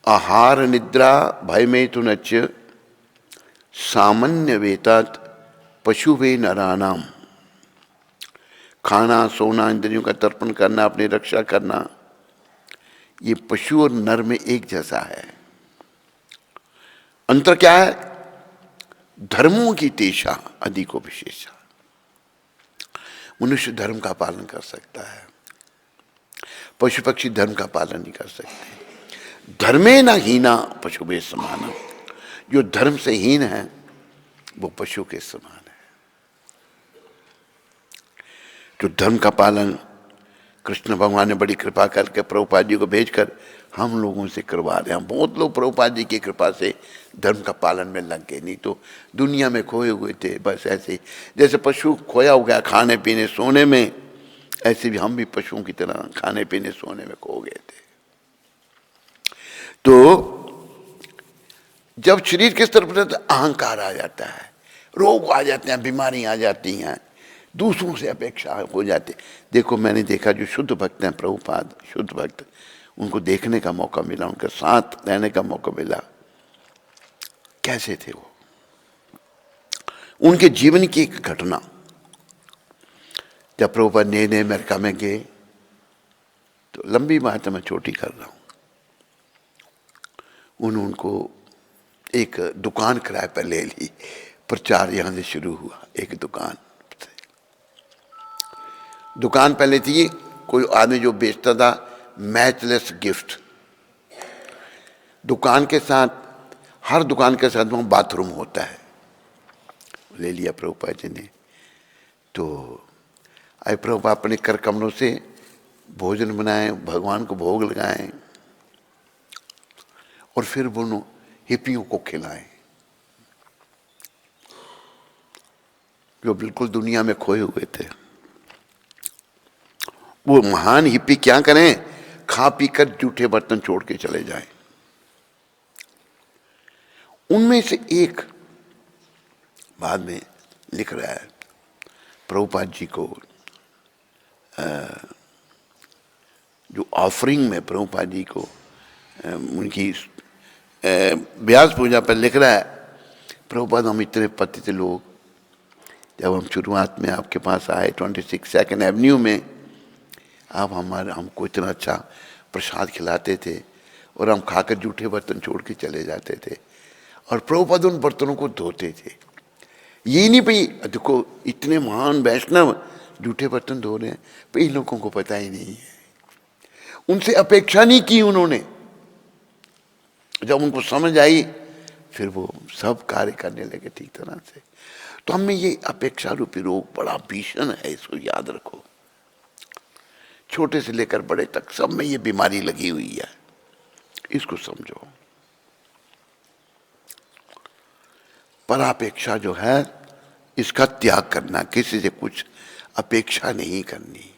Speaker 1: आहार निद्रा भय में तु नच सामान्य वेतात पशु वे नरानाम। खाना, सोना, इंद्रियों का तर्पण करना, अपनी रक्षा करना, ये पशु और नर में एक जैसा है। अंतर क्या है? धर्मों की तेषा अधिको विशेषा। मनुष्य धर्म का पालन कर सकता है, पशु पक्षी धर्म का पालन नहीं कर सकते। धर्मे न हीना पशु बे समाना। जो धर्म से हीन है वो पशु के समान है। जो धर्म का पालन कृष्ण भगवान ने बड़ी कृपा करके प्रभुपाद जी को भेजकर हम लोगों से करवा रहे हैं। बहुत लोग प्रभुपाद जी की कृपा से धर्म का पालन में लग गए, नहीं तो दुनिया में खोए हुए थे। बस ऐसे जैसे पशु खोया हो गया खाने पीने सोने में, ऐसे भी हम भी पशुओं की तरह खाने पीने सोने में खो गए थे। तो जब शरीर के स्तर पर अहंकार आ जाता है, रोग आ जाते हैं, बीमारी आ जाती हैं, दूसरों से अपेक्षा हो जाती। देखो मैंने देखा जो शुद्ध भक्त हैं, प्रभुपाद शुद्ध भक्त, उनको देखने का मौका मिला, उनके साथ रहने का मौका मिला। कैसे थे वो? उनके जीवन की एक घटना, जब प्रभुपाद नए नए अमेरिका में गए, तो लंबी बात है मैं छोटी कर रहा हूं, उनको एक दुकान किराए पर ले ली। प्रचार यहां से शुरू हुआ। एक दुकान पहले थी, कोई आदमी जो बेचता था मैचलेस गिफ्ट। दुकान के साथ, हर दुकान के साथ वहाँ बाथरूम होता है। ले लिया प्रभुपाद जी ने। तो आए प्रभुपाद अपने कर कमलों से भोजन बनाए, भगवान को भोग लगाए और फिर वो हिप्पियों को खिलाए, जो बिल्कुल दुनिया में खोए हुए थे। वो महान हिप्पी क्या करें? खा पी कर जूठे बर्तन छोड़ के चले जाएं। उनमें से एक बाद में लिख रहा है प्रभुपाद जी को, जो ऑफरिंग में प्रभुपाद जी को उनकी व्यास पूजा पर लिख रहा है, प्रभुपाद हम इतने पतित लोग, जब हम शुरुआत में आपके पास आए 26 सेकंड एवेन्यू में, आप हमको इतना अच्छा प्रसाद खिलाते थे और हम खाकर जूठे बर्तन छोड़ के चले जाते थे, और प्रभुपाद उन बर्तनों को धोते थे। ये नहीं भाई देखो इतने महान वैष्णव जूठे बर्तन धो रहे हैं, भाई लोगों को पता ही नहीं है। उनसे अपेक्षा नहीं की उन्होंने। जब उनको समझ आई फिर वो सब कार्य करने लगे ठीक तरह से। तो हमें ये अपेक्षा रूपी रोग बड़ा भीषण है, इसको याद रखो। छोटे से लेकर बड़े तक सब में ये बीमारी लगी हुई है, इसको समझो। परापेक्षा जो है इसका त्याग करना, किसी से कुछ अपेक्षा नहीं करनी।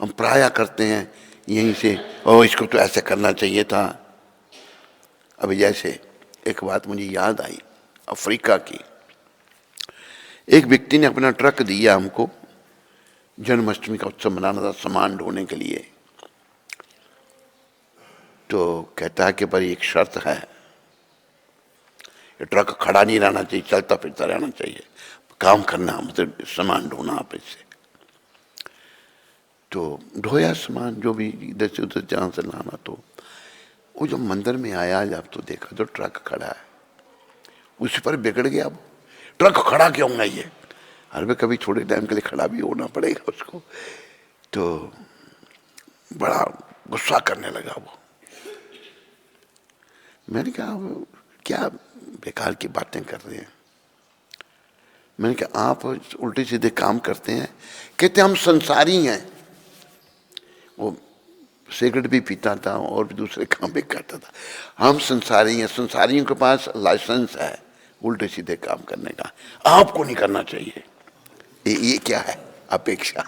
Speaker 1: हम प्राय करते हैं यहीं से, ओ इसको तो ऐसे करना चाहिए था। अभी जैसे एक बात मुझे याद आई अफ्रीका की, एक व्यक्ति ने अपना ट्रक दिया हमको, जन्माष्टमी का उत्सव मनाना था, सामान ढोने के लिए। तो कहता है कि भाई एक शर्त है, ये ट्रक खड़ा नहीं रहना चाहिए, चलता फिरता रहना चाहिए, काम करना, मतलब सामान ढोना आप इससे। तो ढोया सामान जो भी इधर से उधर जहाँ से लाना। तो वो जब मंदिर में आया, जब तो देखा तो ट्रक खड़ा है, उस पर बिगड़ गया। वो ट्रक खड़ा क्यों है ये? हर वे कभी थोड़े टाइम के लिए खड़ा भी होना पड़ेगा उसको। तो बड़ा गुस्सा करने लगा वो। मैंने कहा क्या बेकार की बातें कर रहे हैं। मैंने कहा आप उल्टे सीधे काम करते हैं? कहते हम संसारी हैं। वो सिगरेट भी पीता था और भी दूसरे काम भी करता था। हम संसारी हैं, संसारियों के पास लाइसेंस है उल्टे सीधे काम करने का, आपको नहीं करना चाहिए। ये क्या है? अपेक्षा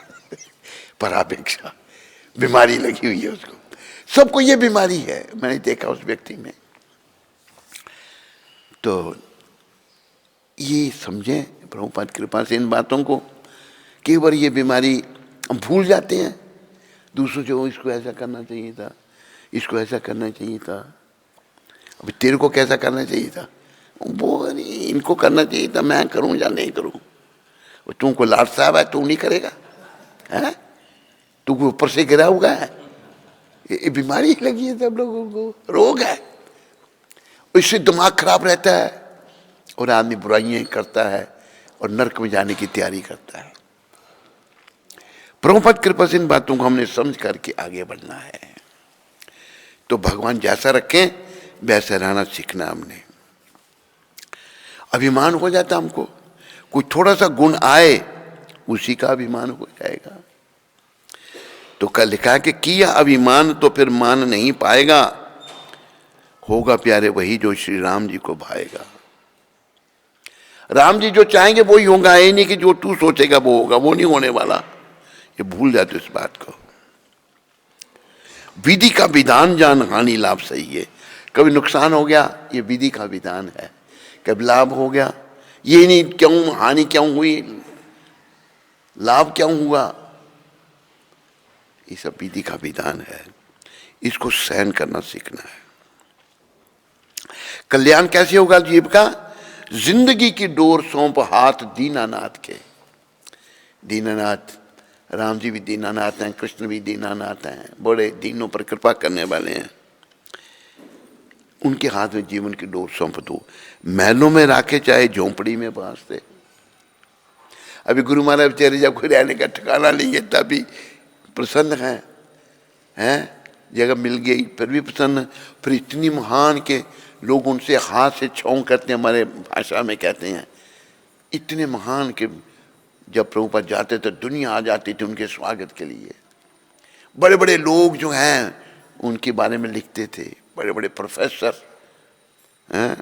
Speaker 1: परापेक्षा। बीमारी लगी हुई है उसको, सबको ये बीमारी है, मैंने देखा उस व्यक्ति में। तो ये समझें प्रभुपाद कृपा से इन बातों को। कई बार ये बीमारी हम भूल जाते हैं दूसरों से, इसको ऐसा करना चाहिए था, इसको ऐसा करना चाहिए था, अभी तेरे को कैसा करना चाहिए था, वो नहीं इनको करना चाहिए था, मैं करूं या नहीं करूं। तुमको लाट साहब है, तू नहीं करेगा, है तू ऊपर से गिरा हुआ है। ये बीमारी लगी है सब लोगों को, रोग है। इससे दिमाग खराब रहता है और आदमी बुराइयां करता है और नरक में जाने की तैयारी करता है। प्रभुपाद कृपा से इन बातों को हमने समझ करके आगे बढ़ना है। तो भगवान जैसा रखें वैसा रहना सीखना हमने। अभिमान हो जाता हमको, कोई थोड़ा सा गुण आए उसी का अभिमान हो जाएगा। तो कल लिखा है कि किया अभिमान तो फिर मान नहीं पाएगा, होगा प्यारे वही जो श्री राम जी को भाएगा। राम जी जो चाहेंगे वही होगा, ये नहीं कि जो तू सोचेगा वो होगा, वो नहीं होने वाला। ये भूल जाते इस बात को। विधि का विधान जान हानि लाभ सही है। कभी नुकसान हो गया ये विधि का विधान है, कभी लाभ हो गया ये नहीं, क्यों हानि क्यों हुई, लाभ क्यों हुआ, ये सब विधि का विधान है। इसको सहन करना सीखना है। कल्याण कैसे होगा जीव का? जिंदगी की डोर सौंप हाथ दीनानाथ के। दीनानाथ राम जी भी दीनानाथ हैं, कृष्ण भी दीनानाथ हैं, बड़े दीनों पर कृपा करने वाले हैं। उनके हाथ में जीवन की डोर सौंप दो। महलों में राखे चाहे झोंपड़ी में बांसते। अभी गुरु महाराज बेचारे जब कोई रहने का ठिकाना नहीं है तभी प्रसन्न हैं, जगह मिल गई फिर भी प्रसन्न। फिर इतनी महान के लोग उनसे हाथ से छाँव करते हैं, हमारे भाषा में कहते हैं। इतने महान के जब प्रभुपाद जाते तो दुनिया आ जाती थी उनके स्वागत के लिए। बड़े बड़े लोग जो हैं उनके बारे में लिखते थे, बड़े बड़े प्रोफेसर हैं।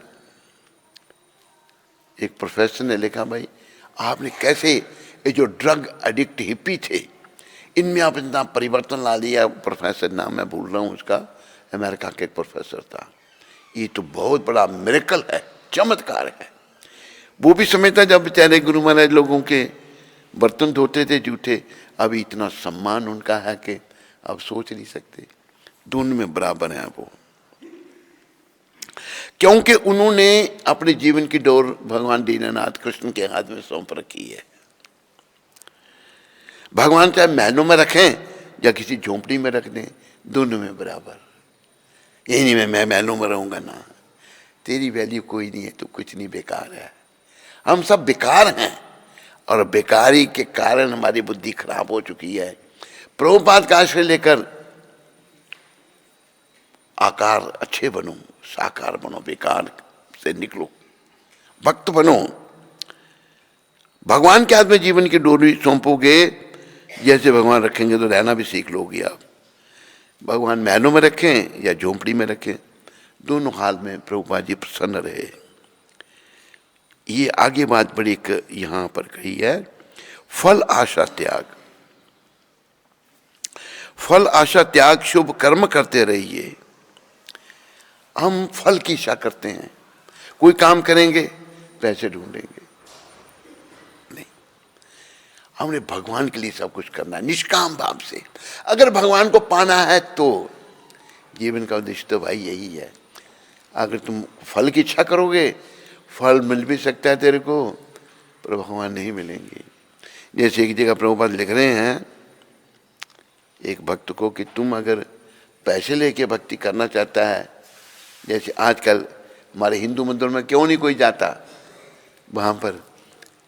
Speaker 1: एक प्रोफेसर ने लिखा, भाई आपने कैसे ये जो ड्रग एडिक्ट हिप्पी थे इनमें आप इतना परिवर्तन ला लिया। प्रोफेसर नाम मैं भूल रहा हूँ उसका, अमेरिका के एक प्रोफेसर था। ये तो बहुत बड़ा मिरेकल है, चमत्कार है। वो भी समझता जब बेचारे गुरु महाराज लोगों के बर्तन धोते थे जूठे, अभी इतना सम्मान उनका है कि अब सोच नहीं सकते, दोनों में बराबर हैं वो। क्योंकि उन्होंने अपने जीवन की डोर भगवान दीननाथ कृष्ण के हाथ में सौंप रखी है। भगवान चाहे महलों में रखें या किसी झोंपड़ी में रख दें, दोनों में बराबर। यही नहीं मैं महलों में रहूंगा ना, तेरी वैल्यू कोई नहीं है, तो कुछ नहीं, बेकार है। हम सब बेकार हैं और बेकारी के कारण हमारी बुद्धि खराब हो चुकी है। प्रभुपाद का आश्रय लेकर आकार अच्छे बनो, साकार बनो, बेकार से निकलो, भक्त बनो। भगवान के हाथ में जीवन की डोरी सौंपोगे, जैसे भगवान रखेंगे तो रहना भी सीख लोगे आप। भगवान महलों में रखें या झोंपड़ी में रखें, दोनों हाल में प्रभुपाद जी प्रसन्न रहे। ये आगे बात बड़ी एक यहां पर कही है, फल आशा त्याग। फल आशा त्याग शुभ कर्म करते रहिए। हम फल की इच्छा करते हैं, कोई काम करेंगे पैसे ढूंढेंगे, नहीं, हमने भगवान के लिए सब कुछ करना है निष्काम भाव से। अगर भगवान को पाना है तो जीवन का उद्देश्य तो भाई यही है। अगर तुम फल की इच्छा करोगे, फल मिल भी सकता है तेरे को, पर भगवान नहीं मिलेंगे। जैसे एक जगह प्रभुपाद लिख रहे हैं एक भक्त को कि तुम अगर पैसे लेके भक्ति करना चाहता है, जैसे आजकल हमारे हिंदू मंदिर में क्यों नहीं कोई जाता, वहाँ पर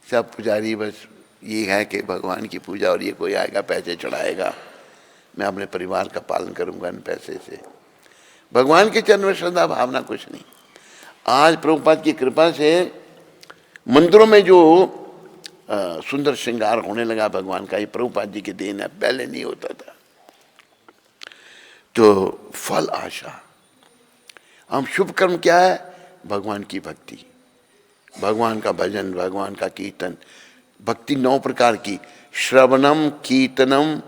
Speaker 1: सब पुजारी बस ये है कि भगवान की पूजा और ये कोई आएगा पैसे चढ़ाएगा, मैं अपने परिवार का पालन करूँगा इन पैसे से। भगवान के चरण में श्रद्धा भावना कुछ नहीं। आज प्रभुपाद की कृपा से मंदिरों में जो सुंदर श्रृंगार होने लगा भगवान का। ये प्रभुपाद जी की देन है, पहले नहीं होता था। तो फल आशा, हम शुभ कर्म क्या है? भगवान की भक्ति, भगवान का भजन, भगवान का कीर्तन। भक्ति 9 प्रकार की: श्रवणम, कीर्तनम,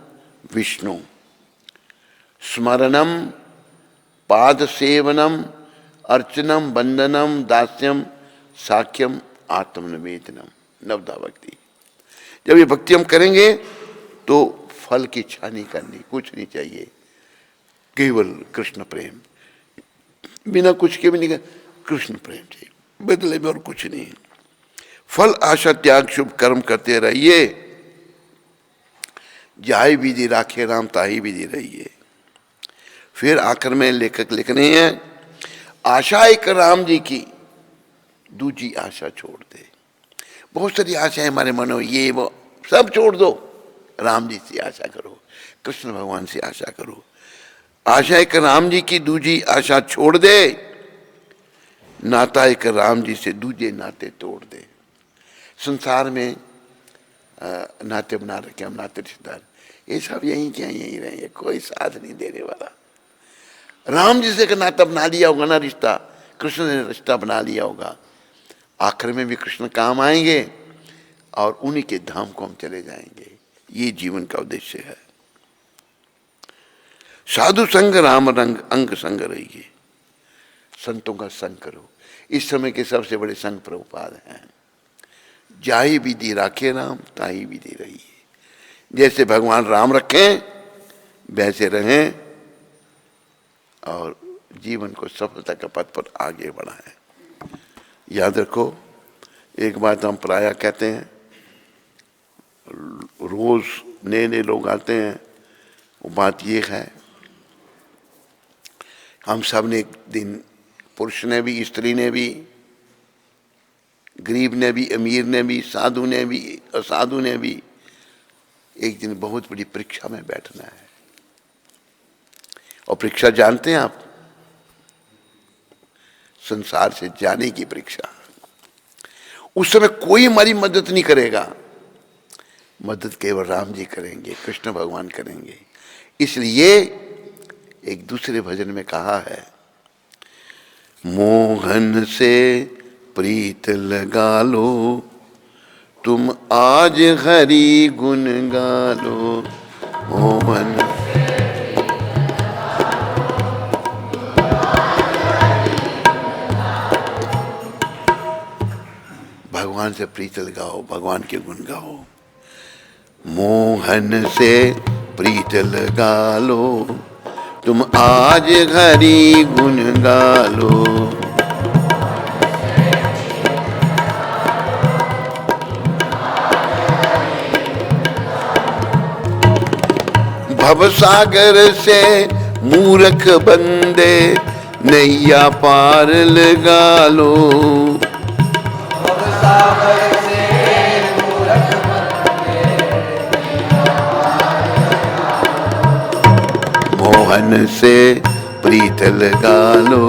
Speaker 1: विष्णु, स्मरणम, पाद सेवनम, अर्चनम, वंदनम, दास्यम, साख्यम, आत्मनिवेदनम। 9दा भक्ति। जब ये भक्ति हम करेंगे तो फल की इच्छा नहीं करनी, कुछ नहीं चाहिए, केवल कृष्ण प्रेम, बिना कुछ के भी नहीं, कृष्ण प्रेम चाहिए, बदले में और कुछ नहीं। फल आशा त्याग शुभ कर्म करते रहिए, जाय विधि राखे राम ताही विधि रहिए। फिर आखिर में लेखक लिख रहे हैं, आशा एक राम जी की, दूजी आशा छोड़ दे। बहुत सारी आशाएं हमारे मन में, ये वो सब छोड़ दो, राम जी से आशा करो, कृष्ण भगवान से आशा करो। आशा एक राम जी की, दूजी आशा छोड़ दे, नाता एक राम जी से, दूजे नाते तोड़ दे। संसार में नाते बना रखे हम, नाते रिश्तेदार, ये सब यहीं क्या यहीं रहेंगे, कोई साथ नहीं देने वाला। राम जी से का नाता बना लिया होगा ना, रिश्ता, कृष्ण ने रिश्ता बना लिया होगा, आखिर में भी कृष्ण काम आएंगे और उन्हीं के धाम को हम चले जाएंगे। ये जीवन का उद्देश्य है। साधु संग राम रंग अंग संग रहिए, संतों का संग करो। इस समय के सबसे बड़े संग प्रभुपाद हैं। जाहि विधि राखे राम ताही विधि रहिए। जैसे भगवान राम रखें वैसे रहें और जीवन को सफलता के पथ पर आगे बढ़ाएं। याद रखो, एक बात हम प्रायः कहते हैं, रोज नए नए लोग आते हैं, वो बात ये है, हम सब ने एक दिन, पुरुष ने भी, स्त्री ने भी, गरीब ने भी, अमीर ने भी, साधु ने भी, असाधु ने भी, एक दिन बहुत बड़ी परीक्षा में बैठना है। और परीक्षा जानते हैं आप, संसार से जाने की परीक्षा। उस समय कोई हमारी मदद नहीं करेगा, मदद केवल राम जी करेंगे, कृष्ण भगवान करेंगे। इसलिए एक दूसरे भजन में कहा है, मोहन से प्रीत लगा लो, तुम आज हरि गुण गा लो। मोहन भगवान से प्रीत लगाओ, भगवान के गुण गाओ। मोहन से प्रीत लगा लो, तुम आज हरि गुण गा लो। भवसागर से मूर्ख बंदे, नैया पार लगा लो। मोहन से प्रीत लगा लो,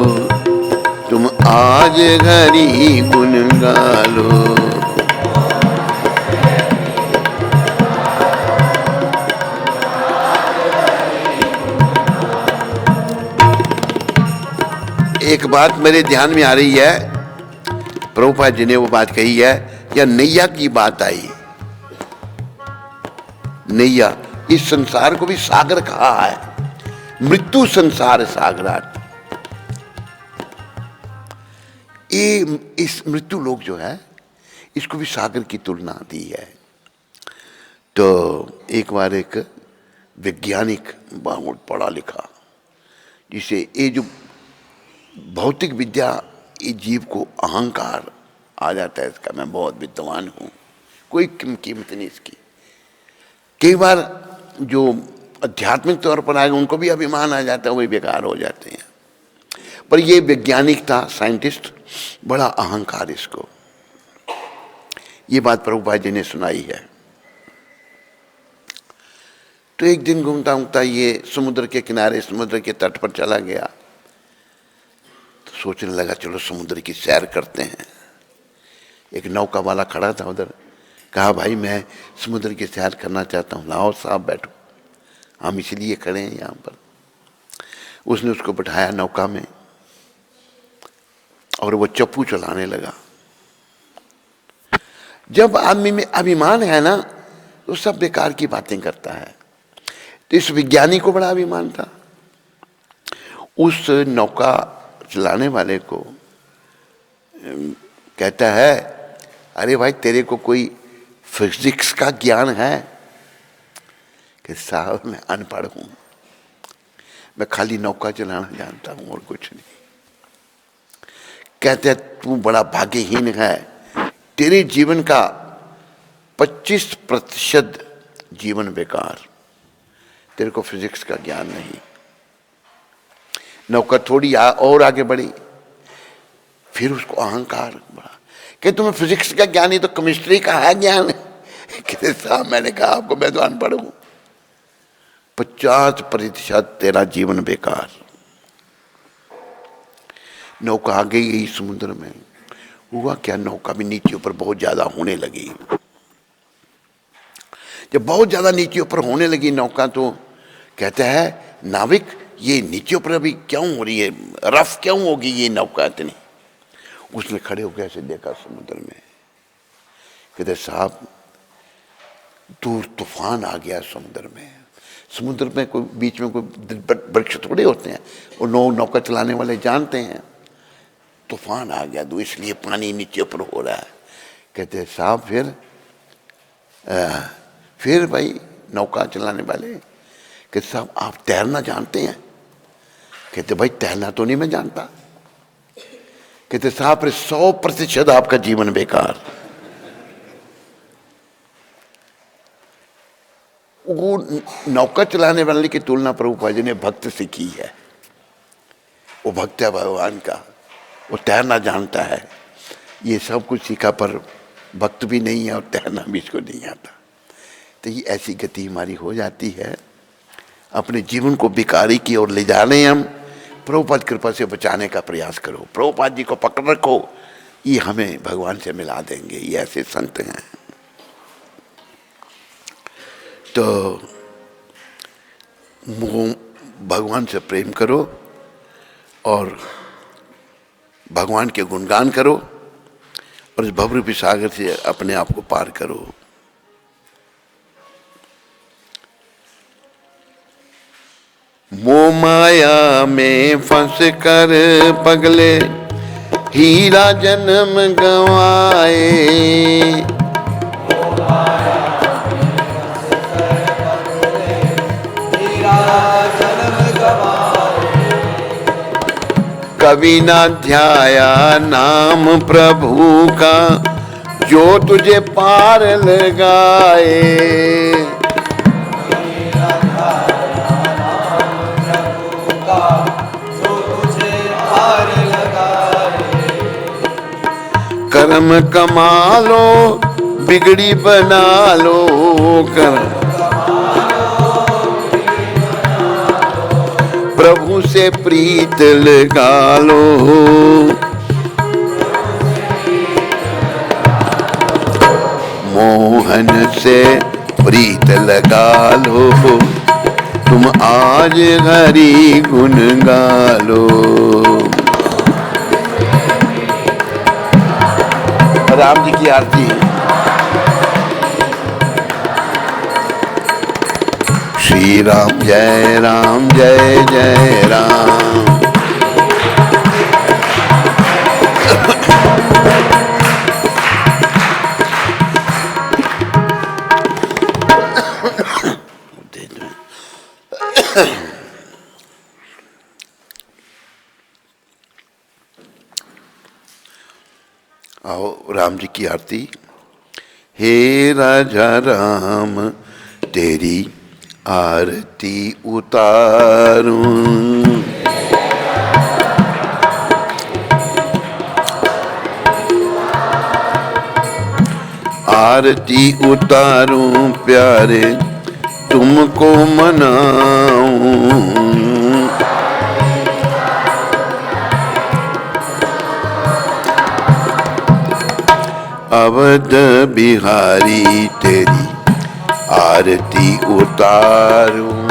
Speaker 1: तुम आज हरि गुण गा लो। एक बात मेरे ध्यान में आ रही है, प्रभुपाद जी ने वो बात कही है, या नैया की बात आई। नैया, इस संसार को भी सागर कहा है, मृत्यु संसार सागराट। ये इस मृत्यु लोक जो है, इसको भी सागर की तुलना दी है। तो एक बार एक वैज्ञानिक, बहुत पढ़ा लिखा, जिसे ये जो भौतिक विद्या, ये जीव को अहंकार आ जाता है इसका, मैं बहुत विद्वान हूँ, कोई कीमत नहीं इसकी। कई बार जो आध्यात्मिक तौर पर आएगा उनको भी अभिमान आ जाता है, वही बेकार हो जाते हैं। पर ये वैज्ञानिक था, साइंटिस्ट, बड़ा अहंकार इसको। ये बात प्रभुपाद जी ने सुनाई है। तो एक दिन घूमता घूमता ये समुद्र के किनारे, समुद्र के तट पर चला गया। तो सोचने लगा चलो समुद्र की सैर करते हैं। एक नौका वाला खड़ा था उधर, कहा भाई मैं समुद्र की सैर करना चाहता हूँ, लाओ साहब बैठो, हम इसलिए खड़े हैं यहाँ पर। उसने उसको बिठाया नौका में और वो चप्पू चलाने लगा। जब आदमी में अभिमान है ना तो सब बेकार की बातें करता है। तो इस विज्ञानी को बड़ा अभिमान था। उस नौका चलाने वाले को कहता है, अरे भाई तेरे को कोई फिजिक्स का ज्ञान है? कि साहब मैं अनपढ़ हूं, मैं खाली नौका चलाना जानता हूं और कुछ नहीं। कहते तू बड़ा भाग्यहीन है, तेरे जीवन का 25% जीवन बेकार, तेरे को फिजिक्स का ज्ञान नहीं। नौका थोड़ी और आगे बढ़ी, फिर उसको अहंकार बढ़ा कि तुम्हें फिजिक्स का ज्ञान नहीं तो केमिस्ट्री का है ज्ञान? कहते साहब मैंने कहा आपको मैं तो अनपढ़ हूं, 50% तेरा जीवन बेकार। नौका आगे गई समुद्र में, हुआ क्या, नौका भी नीचे ऊपर बहुत ज्यादा होने लगी। जब बहुत ज्यादा नीचे ऊपर होने लगी नौका तो कहता है नाविक ये नीचे ऊपर अभी क्यों हो रही है, रफ क्यों होगी ये नौका इतनी? उसने खड़े होकर ऐसे देखा समुद्र में, कहते साहब दूर तूफान आ गया समुद्र में। समुद्र में कोई बीच में कोई वृक्ष थोड़े होते हैं, वो नौका चलाने वाले जानते हैं। तूफान आ गया तो इसलिए पानी नीचे ऊपर हो रहा है। कहते साहब फिर भाई नौका चलाने वाले कहते साहब आप तैरना जानते हैं? कहते भाई तैरना तो नहीं मैं जानता। कहते साहब 100% आपका जीवन बेकार। वो नौका चलाने वाले की तुलना प्रभुपाद जी ने भक्त से की है। वो भक्त है भगवान का, वो तैरना जानता है, ये सब कुछ सीखा पर भक्त भी नहीं है और तैरना भी इसको नहीं आता। तो ये ऐसी गति हमारी हो जाती है, अपने जीवन को बिकारी की ओर ले जा रहे हैं हम। प्रभुपाद कृपा से बचाने का प्रयास करो, प्रभुपाद जी को पकड़ रखो, ये हमें भगवान से मिला देंगे। ये ऐसे संत हैं। तो भगवान से प्रेम करो और भगवान के गुणगान करो और इस भवरूपी सागर से अपने आप को पार करो। मोह माया में फंस कर पगले हीरा जन्म गंवाए, कभी ना ध्याया नाम प्रभु का जो तुझे पार लगाए। कर्म कमा लो बिगड़ी बना लो, कर्म प्रभु से प्रीत लगा लो। मोहन से प्रीत लगा लो, तुम आज हरि गुण गा लो। राम जी की आरती। श्री राम जय जय राम। आओ राम जी की आरती। हे राजा राम तेरी आरती उतारूं, आरती उतारूं प्यारे तुमको मनाऊं। अवध बिहारी तेरी आरती उतारूं।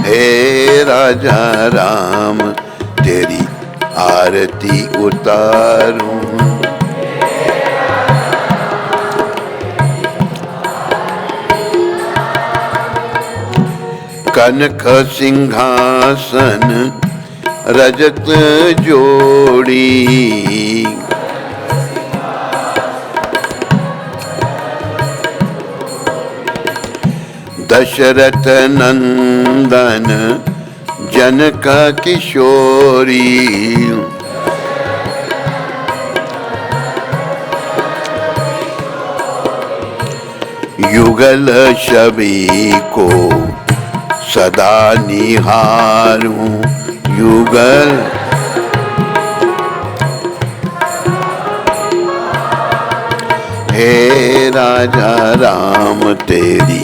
Speaker 1: हे राजा राम तेरी आरती उतारूं। कनक सिंहासन रजत जोड़ी, दशरथ नंदन जनक किशोरी, युगल छवि को सदा निहारूं। युगल हे राजा राम तेरी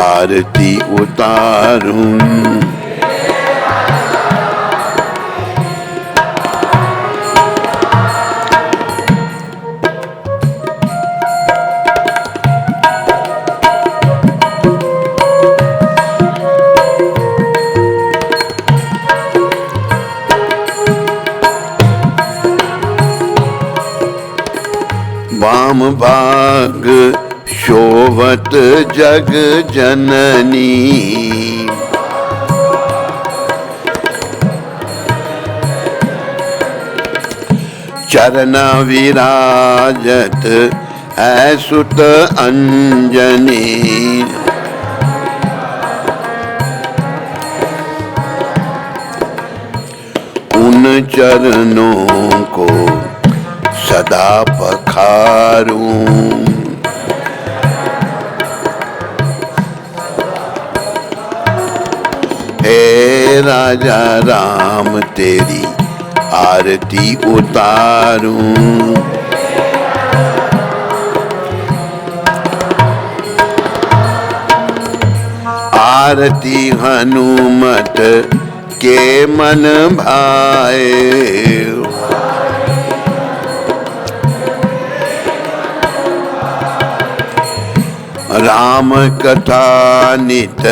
Speaker 1: आरती उतारूं। वाम भाग शोभत जग जननी, चरण विराजत है सुत अंजनी। उन चरणों को सदा पखारूं। हे राजा राम तेरी आरती उतारूं। आरती हनुमत के मन भाए, राम कथा नित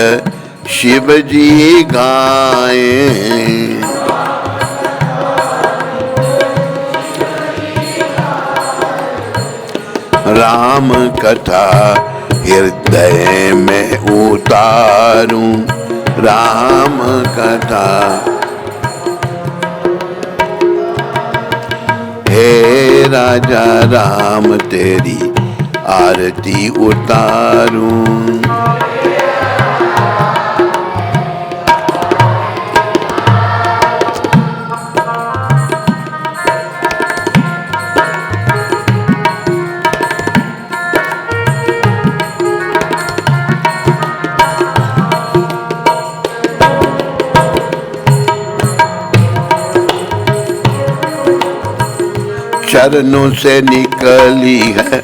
Speaker 1: शिव जी गाए। राम कथा हृदय में उतारूं। राम कथा हे राजा राम तेरी आरती उतारूं। चरणों से निकली है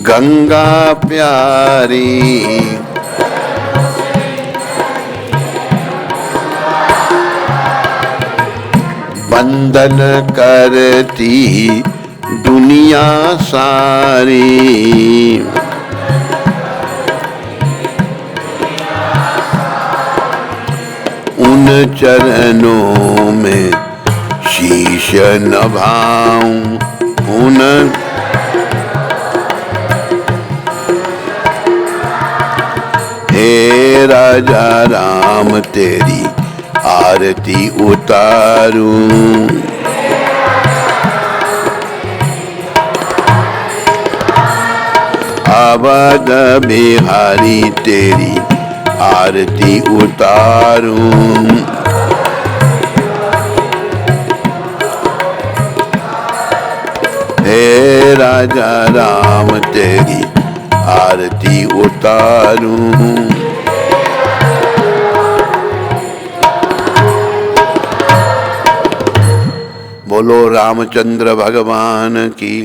Speaker 1: गंगा प्यारी, बंदन करती दुनिया सारी। उन चरणों में शीश नभाऊं। उन हे राजा राम तेरी आरती उतारूं। अवध बिहारी तेरी आरती उतारूं। हे राजा राम तेरी आरती उतारूं। बोलो रामचंद्र भगवान की,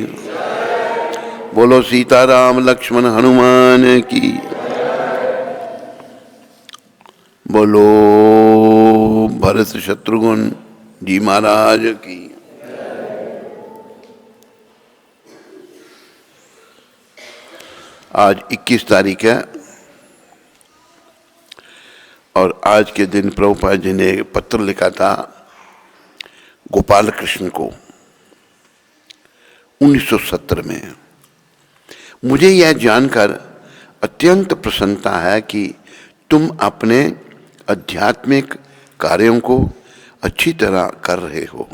Speaker 1: बोलो सीताराम लक्ष्मण हनुमान की, बोलो भरत भरत शत्रुघ्न जी महाराज की। आज 21 तारीख है और आज के दिन प्रभुपाद जी ने पत्र लिखा था गोपाल कृष्ण को 1970 में। मुझे यह जानकर अत्यंत प्रसन्नता है कि तुम अपने आध्यात्मिक कार्यों को अच्छी तरह कर रहे हो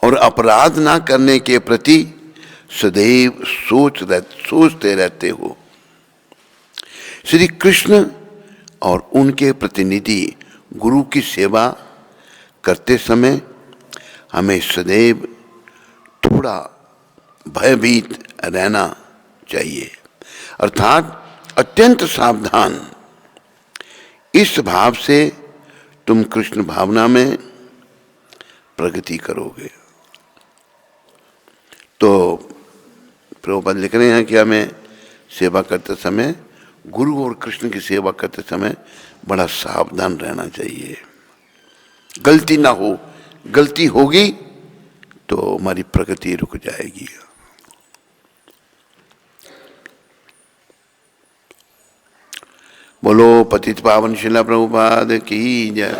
Speaker 1: और अपराध ना करने के प्रति सदैव सोचते रहते हो। श्री कृष्ण और उनके प्रतिनिधि गुरु की सेवा करते समय हमें सदैव थोड़ा भयभीत रहना चाहिए, अर्थात अत्यंत सावधान। इस भाव से तुम कृष्ण भावना में प्रगति करोगे। तो प्रभुपाद लिख रहे हैं कि हमें सेवा करते समय, गुरु और कृष्ण की सेवा करते समय बड़ा सावधान रहना चाहिए, गलती ना हो। गलती होगी तो हमारी प्रगति रुक जाएगी। बोलो पतित पावन शिला प्रभुपाद की जय।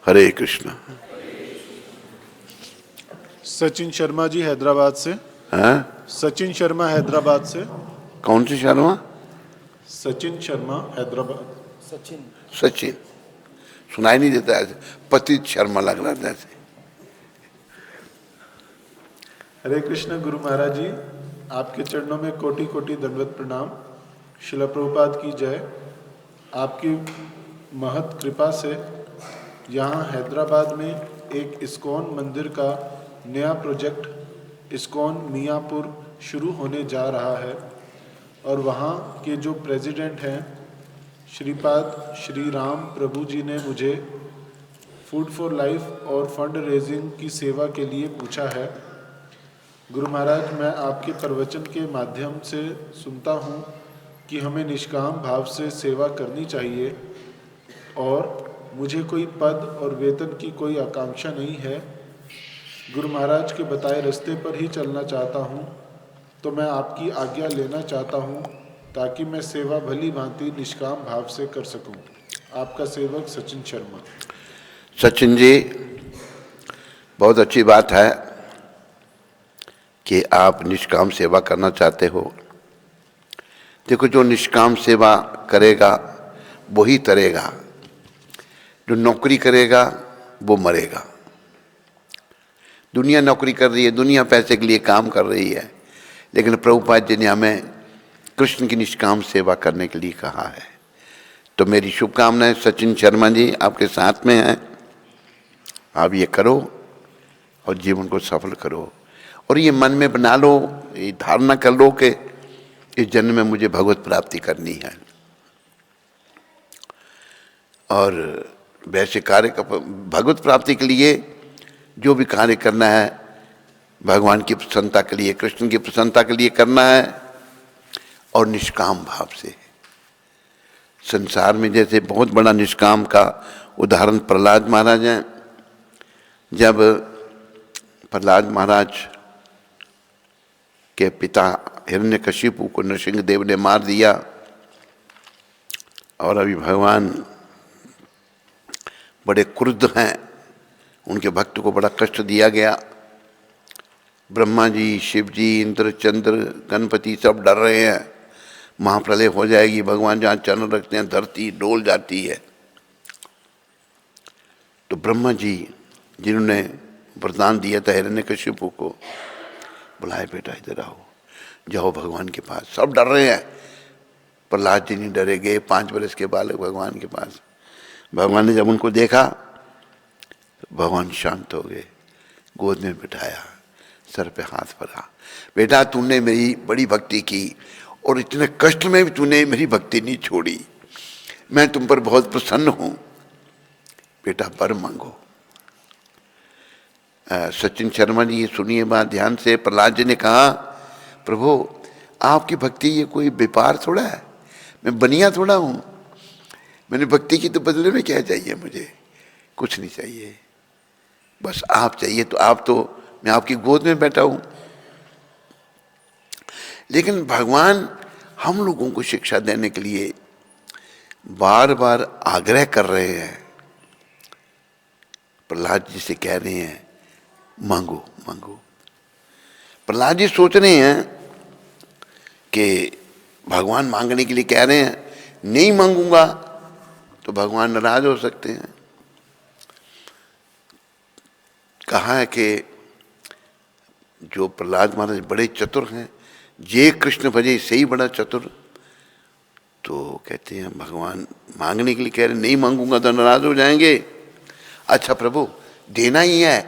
Speaker 1: हरे कृष्ण।
Speaker 3: सचिन शर्मा जी हैदराबाद से।
Speaker 1: हाँ?
Speaker 3: सचिन शर्मा हैदराबाद से।
Speaker 1: कौन से शर्मा?
Speaker 3: सचिन शर्मा हैदराबाद।
Speaker 2: सचिन
Speaker 1: सुनाई नहीं देता ऐसे, पतित शर्मा लग रहा था ऐसे।
Speaker 3: हरे कृष्ण गुरु महाराज जी, आपके चरणों में कोटि कोटि दंडवत प्रणाम। शिला प्रभुपाद की जय। आपकी महत कृपा से यहाँ हैदराबाद में एक इस्कॉन मंदिर का नया प्रोजेक्ट इस्कॉन मियाँपुर शुरू होने जा रहा है और वहाँ के जो प्रेसिडेंट हैं श्रीपाद श्री राम प्रभु जी ने मुझे फूड फॉर लाइफ और फंड रेजिंग की सेवा के लिए पूछा है। गुरु महाराज, मैं आपके प्रवचन के माध्यम से सुनता हूँ कि हमें निष्काम भाव से सेवा करनी चाहिए और मुझे कोई पद और वेतन की कोई आकांक्षा नहीं है। गुरु महाराज के बताए रास्ते पर ही चलना चाहता हूँ, तो मैं आपकी आज्ञा लेना चाहता हूँ ताकि मैं सेवा भली भांति निष्काम भाव से कर सकूं। आपका सेवक सचिन शर्मा।
Speaker 1: सचिन जी, बहुत अच्छी बात है कि आप निष्काम सेवा करना चाहते हो। देखो, जो निष्काम सेवा करेगा वही तरेगा, जो नौकरी करेगा वो मरेगा। दुनिया नौकरी कर रही है, दुनिया पैसे के लिए काम कर रही है, लेकिन प्रभुपाद जी ने हमें कृष्ण की निष्काम सेवा करने के लिए कहा है। तो मेरी शुभकामनाएं सचिन शर्मा जी आपके साथ में हैं। आप ये करो और जीवन को सफल करो और ये मन में बना लो, ये धारणा कर लो कि इस जन्म में मुझे भगवत प्राप्ति करनी है। और वैसे कार्य का भगवत प्राप्ति के लिए जो भी कार्य करना है भगवान की प्रसन्नता के लिए, कृष्ण की प्रसन्नता के लिए करना है और निष्काम भाव से। संसार में जैसे बहुत बड़ा निष्काम का उदाहरण प्रहलाद महाराज हैं। जब प्रहलाद महाराज के पिता हिरण्यकशिपु को नरसिंहदेव ने मार दिया और अभी भगवान बड़े क्रुद्ध हैं, उनके भक्त को बड़ा कष्ट दिया गया। ब्रह्मा जी, शिव जी, इंद्र, चंद्र, गणपति सब डर रहे हैं, महाप्रलय हो जाएगी। भगवान जहाँ चरण रखते हैं धरती डोल जाती है। तो ब्रह्मा जी जिन्होंने वरदान दिया था हिरण्यकशिपु को, बुलाए बेटा इधर आओ, जाओ भगवान के पास। सब डर रहे हैं, प्रहलाद जी नहीं डरे, गए 5 बरस के बालक भगवान के पास। भगवान ने जब उनको देखा तो भगवान शांत हो गए, गोद में बिठाया, सर पे हाथ पड़ा। बेटा तूने मेरी बड़ी भक्ति की और इतने कष्ट में भी तूने मेरी भक्ति नहीं छोड़ी, मैं तुम पर बहुत प्रसन्न हूं, बेटा वर मांगो। सचिन शर्मा जी ये सुनिए बात ध्यान से। प्रहलाद जी ने कहा, प्रभु आपकी भक्ति ये कोई व्यापार थोड़ा है, मैं बनिया थोड़ा हूँ। मैंने भक्ति की तो बदले में क्या चाहिए, मुझे कुछ नहीं चाहिए, बस आप चाहिए। तो आप तो, मैं आपकी गोद में बैठा हूं। लेकिन भगवान हम लोगों को शिक्षा देने के लिए बार बार आग्रह कर रहे हैं। प्रहलाद जी से कह रहे हैं मांगो मांगो। प्रहलाद जी सोच रहे हैं कि भगवान मांगने के लिए कह रहे हैं, नहीं मांगूंगा तो भगवान नाराज हो सकते हैं। कहा है कि जो प्रहलाद महाराज बड़े चतुर हैं, जे कृष्ण भजे से ही बड़ा चतुर। तो कहते हैं भगवान मांगने के लिए कह रहे, नहीं मांगूंगा तो नाराज हो जाएंगे। अच्छा प्रभु देना ही है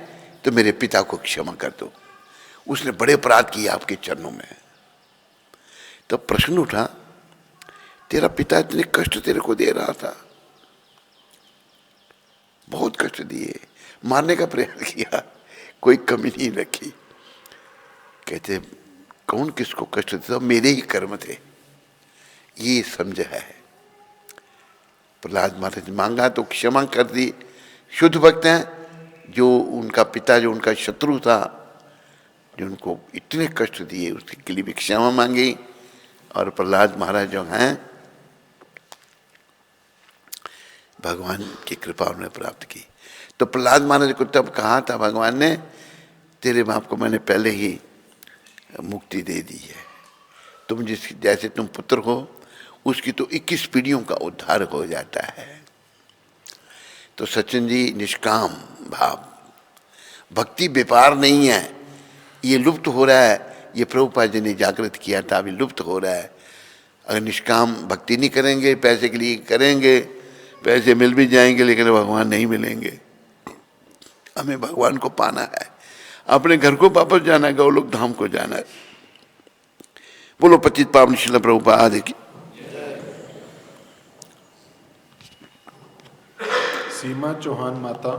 Speaker 1: तो मेरे पिता को क्षमा कर दो, उसने बड़े अपराध किए आपके चरणों में। तो प्रश्न उठा, तेरा पिता इतने कष्ट तेरे को दे रहा था, बहुत कष्ट दिए, मारने का प्रयास किया, कोई कमी नहीं रखी। कहते कौन किसको कष्ट देता, मेरे ही कर्म थे, ये समझ है। प्रहलाद महाराज मांगा तो क्षमा कर दी। शुद्ध भक्त हैं। जो उनका पिता, जो उनका शत्रु था, जो उनको इतने कष्ट दिए, उसके लिए भी क्षमा मांगी। और प्रहलाद महाराज जो हैं, भगवान की कृपा उन्होंने प्राप्त की। तो प्रहलाद महाराज को तब कहा था भगवान ने, तेरे बाप को मैंने पहले ही मुक्ति दे दी है, तुम जिस जैसे तुम पुत्र हो उसकी तो 21 पीढ़ियों का उद्धार हो जाता है। तो सचिन जी, निष्काम भाव, भक्ति व्यापार नहीं है, ये लुप्त हो रहा है। ये प्रभुपाद जी ने जागृत किया था, अभी लुप्त हो रहा है। अगर निष्काम भक्ति नहीं करेंगे, पैसे के लिए करेंगे, पैसे मिल भी जाएंगे लेकिन भगवान नहीं मिलेंगे। हमें भगवान को पाना है, अपने घर को वापस जाना है, गौलोक धाम को जाना है। बोलो पतित पावन श्रील प्रभुपाद की।
Speaker 3: सीमा चौहान माता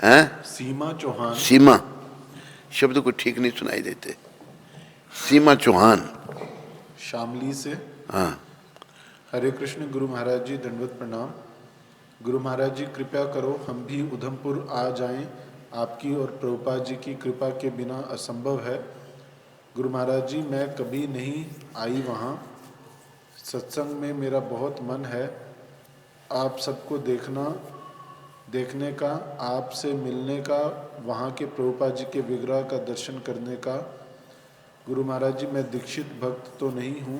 Speaker 1: हैं?
Speaker 3: सीमा चौहान।
Speaker 1: सीमा शब्द को ठीक नहीं सुनाई देते। सीमा चौहान,
Speaker 3: शामली से।
Speaker 1: हाँ।
Speaker 3: हरे कृष्ण गुरु महाराज जी, दंडवत प्रणाम। गुरु महाराज जी कृपया करो, हम भी उधमपुर आ जाएं, आपकी और प्रभुपाद जी की कृपा के बिना असंभव है। गुरु महाराज जी मैं कभी नहीं आई वहाँ, सत्संग में मेरा बहुत मन है, आप सबको देखने का, आपसे मिलने का, वहाँ के प्रभुपाद जी के विग्रह का दर्शन करने का। गुरु महाराज जी मैं दीक्षित भक्त तो नहीं हूँ,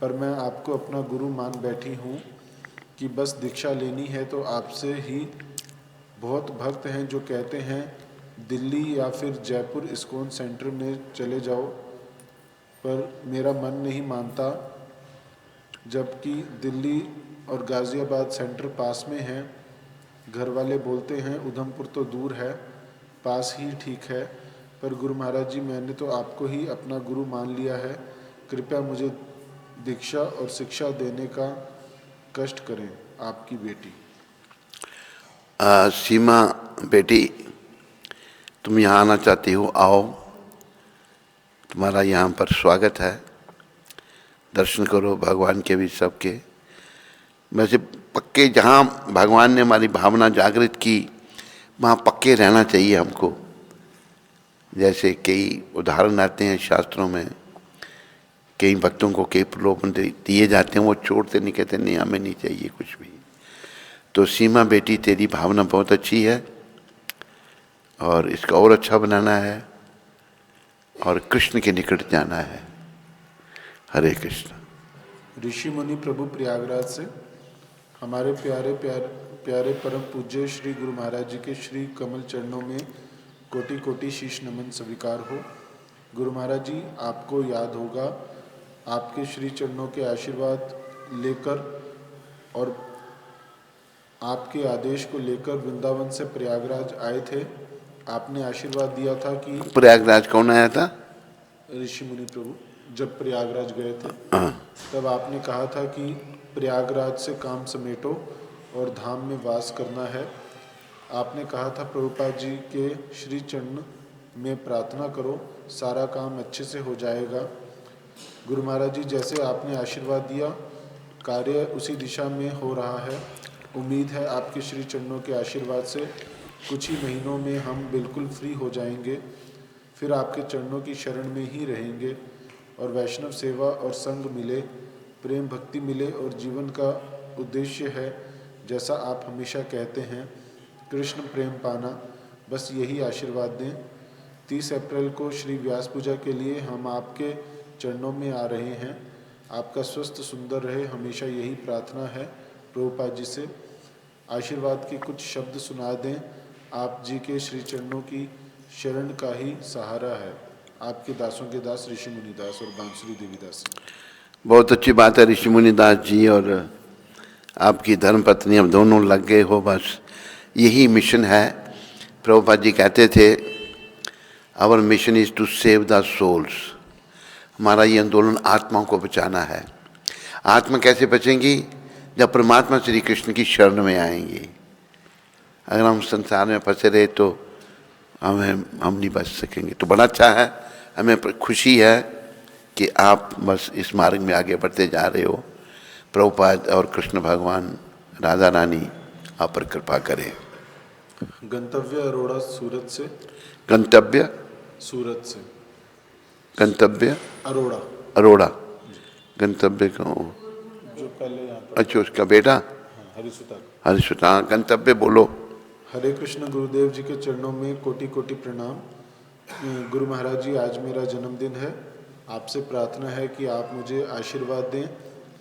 Speaker 3: पर मैं आपको अपना गुरु मान बैठी हूँ कि बस दीक्षा लेनी है तो आपसे ही। बहुत भक्त हैं जो कहते हैं दिल्ली या फिर जयपुर इस्कॉन सेंटर में चले जाओ, पर मेरा मन नहीं मानता, जबकि दिल्ली और गाज़ियाबाद सेंटर पास में हैं। घर वाले बोलते हैं उधमपुर तो दूर है, पास ही ठीक है। पर गुरु महाराज जी मैंने तो आपको ही अपना गुरु मान लिया है, कृपया मुझे दीक्षा और शिक्षा देने का कष्ट करें, आपकी बेटी।
Speaker 1: सीमा बेटी, तुम यहाँ आना चाहती हो, आओ, तुम्हारा यहाँ पर स्वागत है। दर्शन करो भगवान के भी, सबके। वैसे पक्के जहाँ भगवान ने हमारी भावना जागृत की, वहाँ पक्के रहना चाहिए हमको। जैसे कई उदाहरण आते हैं शास्त्रों में, कई भक्तों को कई प्रलोभन दिए जाते हैं, वो छोड़ते नहीं, कहते नहीं हमें नहीं चाहिए कुछ भी। तो सीमा बेटी, तेरी भावना बहुत अच्छी है और इसका और अच्छा बनाना है और कृष्ण के निकट जाना है। हरे कृष्ण।
Speaker 3: ऋषि मुनि प्रभु प्रयागराज से हमारे प्यारे परम पूज्य श्री गुरु महाराज जी के श्री कमल चरणों में कोटि कोटि शीश नमन स्वीकार हो। गुरु महाराज जी आपको याद होगा, आपके श्री चरणों के आशीर्वाद लेकर और आपके आदेश को लेकर वृंदावन से प्रयागराज आए थे। आपने आशीर्वाद दिया था कि
Speaker 1: प्रयागराज कौन आया था?
Speaker 3: ऋषि मुनि प्रभु जब प्रयागराज गए थे, तब आपने कहा था कि प्रयागराज से काम समेटो और धाम में वास करना है। आपने कहा था प्रभुपाद जी के श्री चरण में प्रार्थना करो, सारा काम अच्छे से हो जाएगा। गुरु महाराज जी जैसे आपने आशीर्वाद दिया, कार्य उसी दिशा में हो रहा है। उम्मीद है आपके श्री चरणों के आशीर्वाद से कुछ ही महीनों में हम बिल्कुल फ्री हो जाएंगे, फिर आपके चरणों की शरण में ही रहेंगे और वैष्णव सेवा और संग मिले, प्रेम भक्ति मिले और जीवन का उद्देश्य है, जैसा आप हमेशा कहते हैं, कृष्ण प्रेम पाना। बस यही आशीर्वाद दें। 30 अप्रैल को श्री व्यास पूजा के लिए हम आपके चरणों में आ रहे हैं। आपका स्वस्थ सुंदर रहे, हमेशा यही प्रार्थना है प्रभुपाद जी से। आशीर्वाद के कुछ शब्द सुना दें। आप जी के श्री चरणों की शरण का ही सहारा है। आपके दासों के दास ऋषि मुनिदास और बांसुरी देवीदास।
Speaker 1: बहुत अच्छी बात है ऋषि मुनिदास जी और आपकी धर्मपत्नी, अब दोनों लग गए हो, बस यही मिशन है। प्रभुपाद जी कहते थे our mission is to save the souls. हमारा ये आंदोलन आत्माओं को बचाना है। आत्मा कैसे बचेंगी? जब परमात्मा श्री कृष्ण की शरण में आएंगी। अगर हम संसार में फंसे रहे तो हम नहीं बच सकेंगे। तो बड़ा अच्छा है, हमें खुशी है कि आप बस इस मार्ग में आगे बढ़ते जा रहे हो। प्रभुपाद और कृष्ण भगवान, राधा रानी आप पर कृपा करें।
Speaker 3: गंतव्य अरोड़ा सूरत से।
Speaker 1: गंतव्य
Speaker 3: सूरत से।
Speaker 1: गंतव्य
Speaker 3: अरोड़ा।
Speaker 1: अरोड़ा। गंतव्य का
Speaker 3: जो पहले यहाँ पर।
Speaker 1: अच्छा, उसका बेटा
Speaker 3: हरिसुता।
Speaker 1: हरिसुता। हाँ, गंतव्य बोलो।
Speaker 3: हरे कृष्ण। गुरुदेव जी के चरणों में कोटि कोटि प्रणाम। गुरु महाराज जी, आज मेरा जन्मदिन है। आपसे प्रार्थना है कि आप मुझे आशीर्वाद दें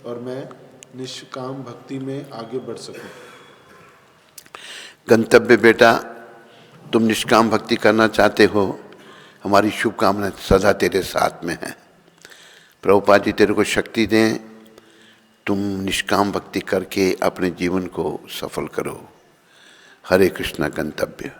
Speaker 3: और मैं निष्काम भक्ति में आगे बढ़ सकूं।
Speaker 1: गंतव्य बेटा, तुम निष्काम भक्ति करना चाहते हो, हमारी शुभकामनाएं सदा तेरे साथ में हैं। प्रभुपाद जी तेरे को शक्ति दें, तुम निष्काम भक्ति करके अपने जीवन को सफल करो। हरे कृष्णा। गंतव्य।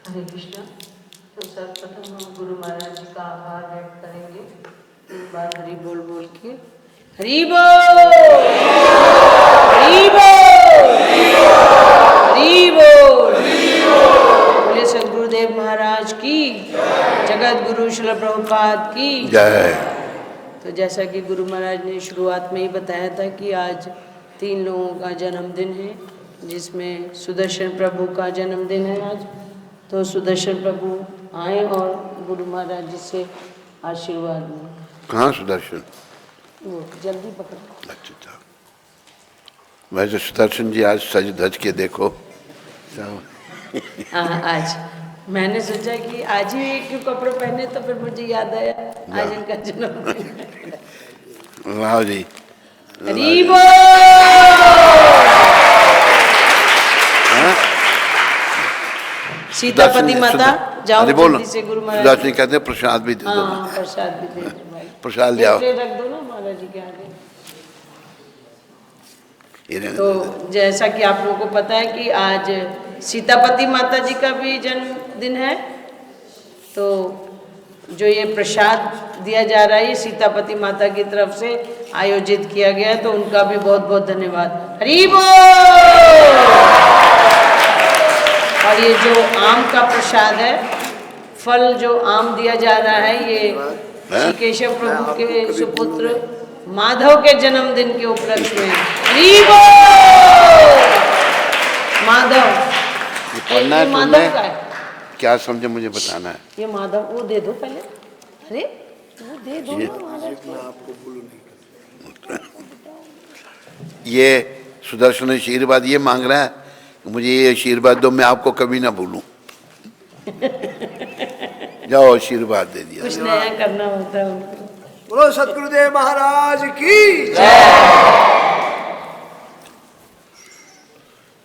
Speaker 4: हरे कृष्णा। तो सर्वप्रथम हम गुरु महाराज जी का आभार व्यक्त करेंगे 3 बार हरि बोल बोल के। हरि बोल, हरि बोल, हरि बोल। बोले सद्गुरुदेव महाराज की, जगत गुरु श्रील प्रभुपाद की
Speaker 1: जय।
Speaker 4: तो जैसा कि गुरु महाराज ने शुरुआत में ही बताया था कि आज 3 लोगों का जन्मदिन है, जिसमें सुदर्शन प्रभु का जन्मदिन है आज। तो सुदर्शन प्रभु आए और गुरु महाराज जी से आशीर्वाद लें।
Speaker 1: कहाँ सुदर्शन?
Speaker 4: वो जल्दी पकड़ो।
Speaker 1: अच्छा, वैसे सुदर्शन जी आज सज धज के देखो।
Speaker 4: आज मैंने सोचा कि आज ही एक क्यों कपड़े पहने, तो फिर मुझे याद आया आज इनका जन्मदिन।
Speaker 1: वाह जी।
Speaker 4: हरि बोल। सीतापति माता जाओ जल्दी से गुरु महाराज।
Speaker 1: सुदर्शन कहते हैं प्रसाद भी दे दो।
Speaker 4: हाँ, प्रसाद भी दे दो भाई।
Speaker 1: प्रसाद ले आओ।
Speaker 4: रख दो ना महाराज जी के आगे। तो जैसा कि आप लोगों को पता है कि आज सीतापति माता जी का भी जन्मदिन है, तो जो ये प्रसाद दिया जा रहा है ये सीतापति माता की तरफ से आयोजित किया गया है, तो उनका भी बहुत बहुत धन्यवाद। हरि बोल। और ये जो आम का प्रसाद है, फल जो आम दिया जा रहा है, ये श्री केशव प्रभु के सुपुत्र माधव के जन्मदिन के उपलक्ष्य में। हरि बोल। माधव
Speaker 1: पढ़ना है
Speaker 4: माधव
Speaker 1: तुमने?
Speaker 4: का है।
Speaker 1: क्या समझे मुझे बताना है।
Speaker 4: ये माधव, वो दे दो पहले। अरे वो दे दो ना महाराज को।
Speaker 1: ये सुदर्शन आशीर्वाद ये मांग रहा है, मुझे ये आशीर्वाद दो, मैं आपको कभी ना भूलूं। जाओ, आशीर्वाद दे दिया।
Speaker 4: कुछ नया करना होता है उनको।
Speaker 2: बोलो सतगुरुदेव महाराज की।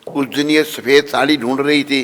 Speaker 1: उस दिन ये सफेद साड़ी ढूंढ रही थी,